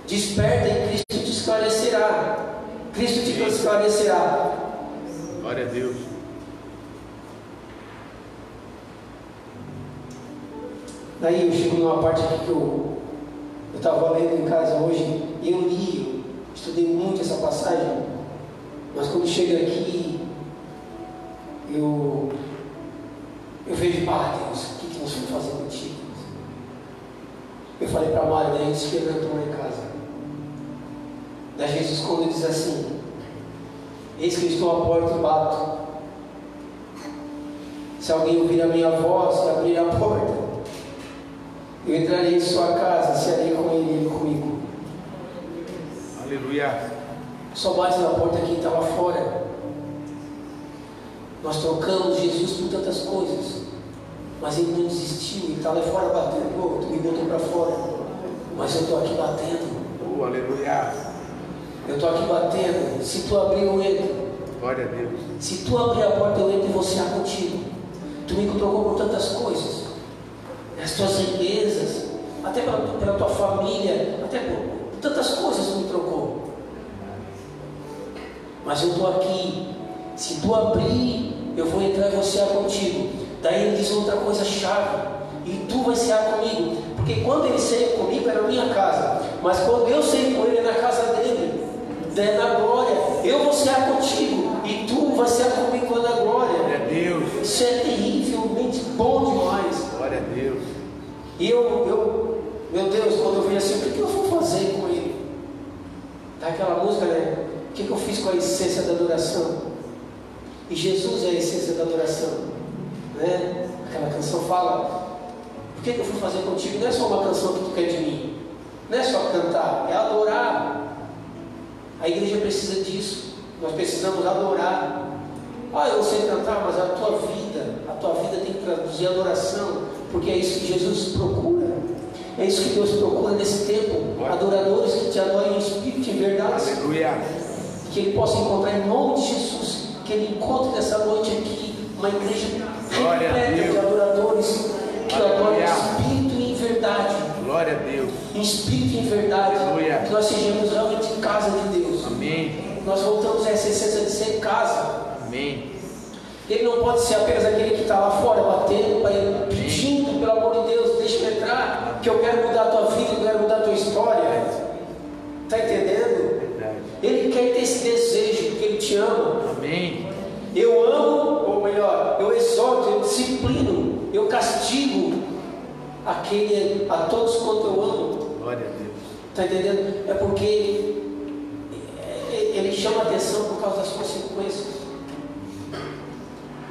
Desperta e Cristo te esclarecerá. Cristo te esclarecerá. Glória a Deus. Daí eu chego numa parte aqui que eu estava lendo em casa hoje, e eu li, estudei muito essa passagem, mas quando chega aqui, eu vejo, Deus, o que nós vamos fazer contigo? Eu falei para a Mário, daí eles que levantou lá em casa. Daí Jesus, quando ele diz assim: eis que eu estou à porta e bato. Se alguém ouvir a minha voz e abrir a porta, eu entrarei em sua casa, cearei com ele e ele comigo. Aleluia. Só bate na porta quem estava fora. Nós trocamos Jesus por tantas coisas, mas ele não desistiu, ele está lá fora batendo. Tu me botou para fora, mas eu estou aqui batendo. Aleluia. Eu estou aqui batendo. Se tu abrir, eu entro. Glória a Deus. Se tu abrir a porta, eu entro e vou cear contigo. Tu me trocou por tantas coisas, as tuas riquezas, até pela tua família, até por tantas coisas tu me trocou. Mas eu estou aqui. Se tu abrir, eu vou entrar e vou cear contigo. Daí ele diz outra coisa chave: e tu vai cear comigo. Porque quando ele ceia comigo é na minha casa, mas quando eu ceio com ele é na casa dele, é na glória. Eu vou cear contigo e tu vai cear comigo lá na glória. Glória a Deus. Isso é terrivelmente bom demais. Glória a Deus. E meu Deus, quando eu venho assim, o que eu vou fazer com ele? Tá aquela música, né? O que eu fiz com a essência da adoração? E Jesus é a essência da adoração, né? Aquela canção fala: o que eu fui fazer contigo? Não é só uma canção que tu quer de mim, não é só cantar, é adorar. A igreja precisa disso. Nós precisamos adorar. Eu não sei cantar, mas a tua vida tem que traduzir adoração. porque é isso que Jesus procura. É isso que Deus procura nesse tempo. Adoradores que te adorem em espírito e em verdade. Aleluia. Que Ele possa encontrar em nome de Jesus. Que Ele encontre nessa noite aqui uma igreja repleta de adoradores que adoram em espírito e em verdade. Glória a Deus. Em espírito e em verdade. Aleluia. Que nós sejamos realmente casa de Deus. Amém. Nós voltamos a essa essência de ser casa. Amém. Ele não pode ser apenas aquele que está lá fora, batendo, pedindo, pelo amor de Deus, deixa-me entrar, que eu quero mudar a tua vida, eu quero mudar a tua história. Está entendendo? Verdade. Ele quer ter esse desejo, porque Ele te ama. Amém. Eu amo, ou melhor, eu exorto, eu disciplino, eu castigo a todos quanto eu amo. Glória a Deus. Está entendendo? É porque Ele chama a atenção por causa das consequências.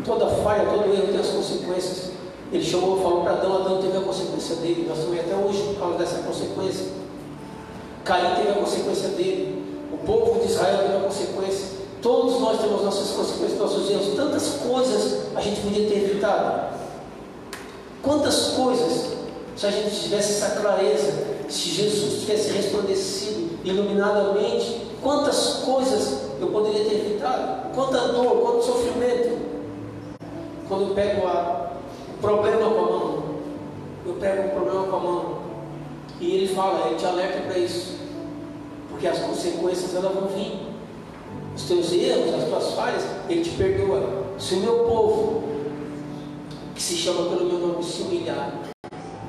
Toda falha, todo erro tem as consequências. Ele falou para Adão teve a consequência dele. Nós estamos até hoje por causa dessa consequência. Caim teve a consequência dele. O povo de Israel teve a consequência. Todos nós temos nossas consequências, nossos erros. Tantas coisas a gente podia ter evitado. Quantas coisas, se a gente tivesse essa clareza, se Jesus tivesse resplandecido iluminadamente, quantas coisas eu poderia ter evitado. Quanta dor, quanto sofrimento. Quando eu pego o problema com a mão, eu pego o problema com a mão, e Ele fala, Ele te alerta para isso, porque as consequências elas vão vir, os teus erros, as tuas falhas, Ele te perdoa. Se o meu povo, que se chama pelo meu nome, se humilhar,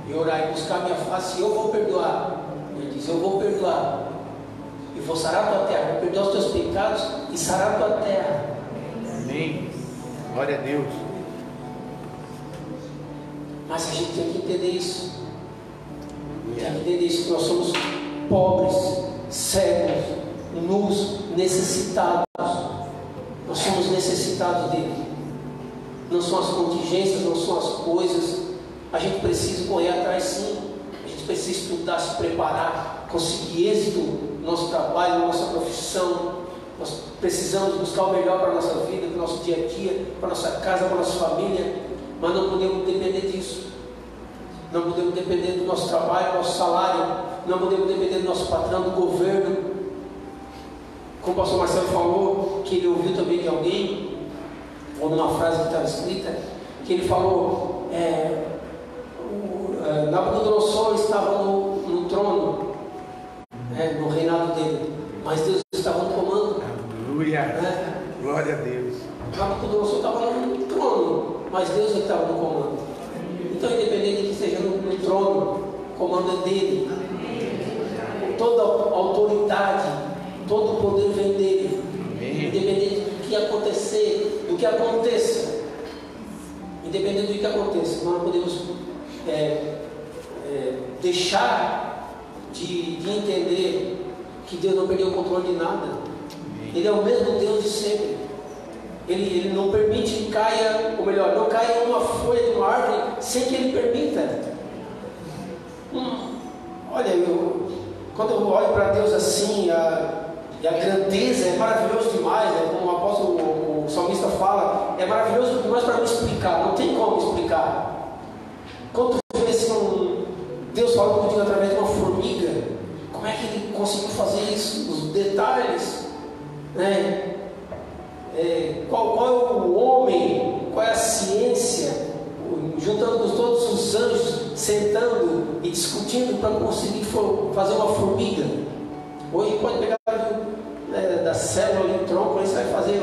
e orar e buscar a minha face, eu vou perdoar. Ele diz, eu vou perdoar, e vou sarar a tua terra, vou perdoar os teus pecados, e sarar a tua terra. Amém. Glória a Deus. Mas a gente tem que entender isso. Tem que entender isso, que nós somos pobres, cegos, nus, necessitados. Nós somos necessitados dele. Não são as contingências, não são as coisas. A gente precisa correr atrás, sim. A gente precisa estudar, se preparar, conseguir êxito no nosso trabalho, na nossa profissão. Nós precisamos buscar o melhor para a nossa vida, para o nosso dia a dia, para a nossa casa, para a nossa família. Mas não podemos depender disso. Não podemos depender do nosso trabalho, do nosso salário. Não podemos depender do nosso patrão, do governo. Como o pastor Marcelo falou, que ele ouviu também de alguém, ou numa frase que estava escrita, que ele falou, Nabucodonosor estava no trono, no reinado dele, mas Deus estava no comando. Aleluia. Glória a Deus. Nabucodonosor estava no trono, mas Deus estava no comando. Então, independente de que esteja no trono, o comando é dele. Toda a autoridade, todo o poder vem dele. Independente do que acontecer, do que aconteça. Independente do que aconteça, nós não podemos deixar de entender que Deus não perdeu o controle de nada. Ele é o mesmo Deus de sempre. Ele não permite que caia, ou melhor, não caia uma folha de uma árvore sem que Ele permita. Olha, quando eu olho para Deus assim, a grandeza é maravilhoso demais, né? Como o apóstolo, o salmista fala, é maravilhoso demais para me explicar, não tem como explicar. Quando tu vê assim, Deus falando contigo através de uma formiga, como é que Ele conseguiu fazer isso? Os detalhes, né? Qual é o homem, qual é a ciência, juntando com todos os anjos, sentando e discutindo para conseguir fazer uma formiga. Hoje pode pegar da célula ali, tronco, aí você vai fazer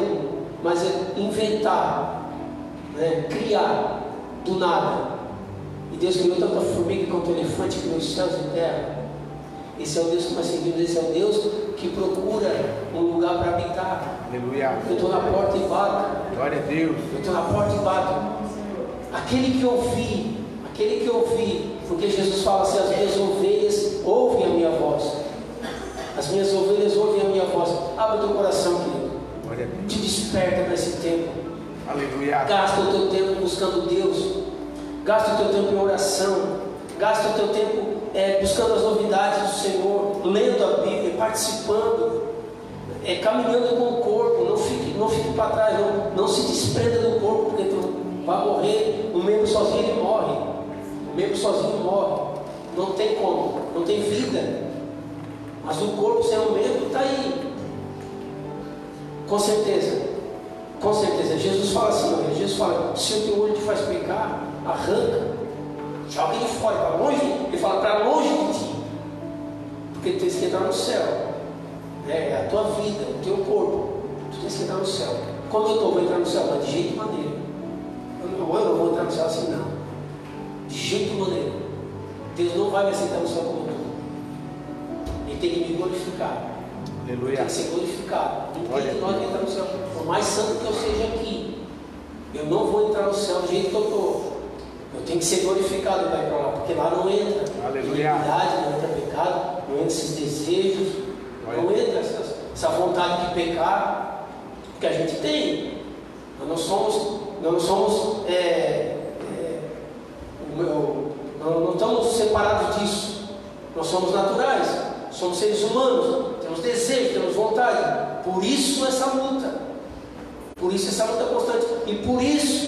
mas inventar, criar do nada. E Deus criou tanta formiga quanto elefante, criou os céus e terra. Esse é o Deus que nós seguimos, esse é o Deus que procura um lugar para habitar. Aleluia. Eu estou na porta e bato. Glória a Deus. Eu estou na porta e bato. Aquele que ouvi, porque Jesus fala assim, as minhas ovelhas ouvem a minha voz. As minhas ovelhas ouvem a minha voz. Abre o teu coração, querido. Glória a Deus. Te desperta para esse tempo. Aleluia. Gasta o teu tempo buscando Deus. Gasta o teu tempo em oração. Gasta o teu tempo buscando as novidades do Senhor, lendo a Bíblia, participando, caminhando com o corpo. Não fique para trás, não se desprenda do corpo, porque tu vai morrer. Um membro sozinho ele morre. membro sozinho morre. Não tem como, não tem vida. Mas o corpo sem um membro está aí. Com certeza. Jesus fala assim, Jesus fala, se o teu olho te faz pecar, arranca, joga ele fora, para longe. Ele fala, para longe de ti. Porque tu tens que entrar no céu. É a tua vida, o teu corpo. Tu tens que entrar no céu. Como eu estou, vou entrar no céu? Mas de jeito maneiro. Eu não vou entrar no céu assim, não. De jeito maneiro. Deus não vai me aceitar no céu como eu estou. Ele tem que me glorificar. Aleluia. Tem que ser glorificado. Não tem que nós entrar no céu. Por mais santo que eu seja aqui, eu não vou entrar no céu do jeito que eu estou. Eu tenho que ser glorificado para ir para lá, porque lá não entra iniquidade, não entra pecado, não entra esses desejos, não entra essa vontade de pecar, porque a gente tem. Nós não estamos separados disso. Nós somos naturais, somos seres humanos, temos desejos, temos vontade. Por isso essa luta. Por isso essa luta constante. E por isso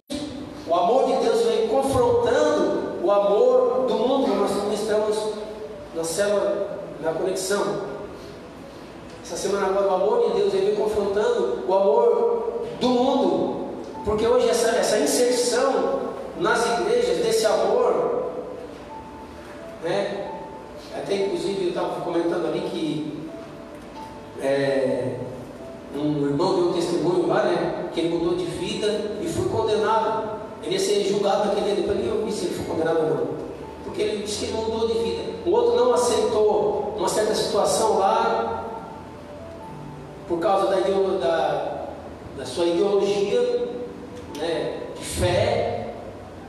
o amor de Deus vem confrontando o amor do mundo. Nós ministramos na célula, na conexão. Essa semana agora o amor de Deus vem confrontando o amor do mundo. Porque hoje essa inserção nas igrejas desse amor, né? Até inclusive eu estava comentando ali que um irmão deu um testemunho lá, né? Que ele mudou de vida e foi condenado. Ele ia ser julgado naquele dia, depois nem eu vi se ele foi condenado ou não. Porque ele disse que ele mudou de vida. O outro não aceitou uma certa situação lá por causa da sua ideologia, né, de fé,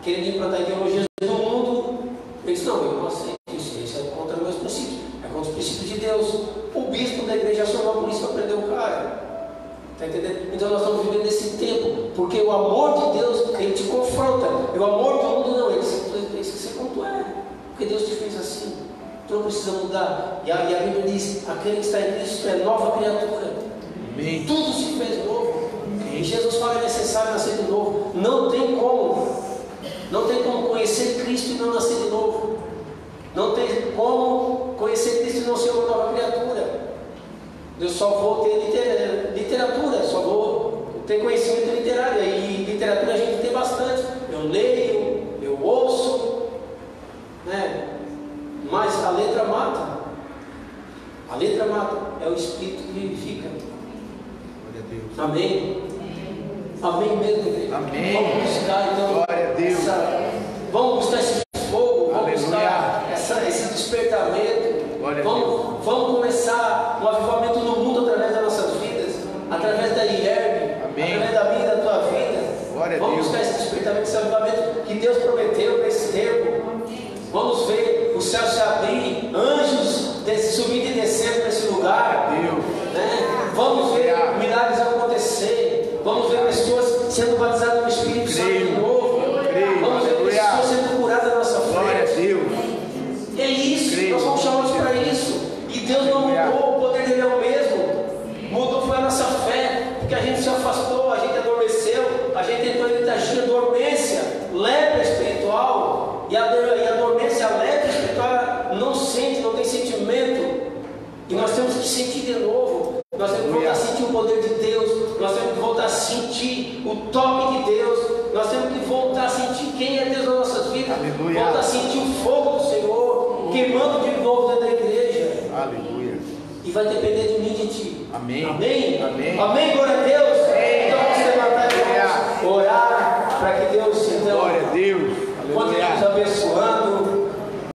querendo implantar ideologias do mundo. Ele disse, não, eu não aceito isso é contra meus princípios, é contra os princípios de Deus. O bispo da igreja acionou a polícia para prender o cara. Está entendendo? Então nós estamos vivendo nesse tempo, porque o amor de Deus, ele te confronta. E o amor do mundo não, ele diz que você como tu é, porque Deus te fez assim, tu não precisa mudar. E a Bíblia diz, aquele que está em Cristo é nova criatura. Amém. Tudo se fez novo. E Jesus fala que é necessário nascer de novo. Não tem como conhecer Cristo e não nascer de novo. Não tem como conhecer Cristo e não ser uma nova criatura. Eu só vou ter literatura, só vou ter conhecimento literário. E literatura a gente tem bastante. Eu leio, eu ouço, né? Mas a letra mata. A letra mata. É o Espírito que vivifica. Glória a Deus. Amém? Amém mesmo, igreja. Amém. Vamos buscar então. Glória a Deus. Vamos buscar esse fogo. Vamos Aleluia. buscar esse despertamento. Glória a Vamos começar um avivamento no mundo através das nossas vidas, através da IERB, através da minha e da tua vida. Glória a Vamos Deus. buscar esse despertamento, esse avivamento que Deus prometeu para esse tempo. Vamos ver o céu se abrir, anjos subindo e descendo nesse lugar. Deus. Né? Vamos ver milagres acontecer. Vamos ver pessoas sendo batizadas no Espírito Santo de novo. Vamos ver pessoas sendo curadas na nossa frente. Glória a Deus. É isso, nós somos chamados para isso. E Deus não mudou, o poder dele é o mesmo. Mudou foi a nossa fé, porque a gente se afastou, a gente adormeceu, a gente entrou em letagia, dormência, lepra espiritual. E a dormência, a lepra espiritual, não sente, não tem sentimento. E nós temos que sentir de novo. Nós temos que voltar a sentir o poder de Deus. Nós temos que voltar a sentir o toque de Deus. Nós temos que voltar a sentir quem é Deus nas nossas vidas. Aleluia. Voltar a sentir o fogo do Senhor queimando de novo dentro da igreja. Aleluia. E vai depender de mim e de ti. Amém. Amém? Amém. Amém, glória a Deus. Amém. Então vamos levantar e orar para que Deus então Glória a Deus.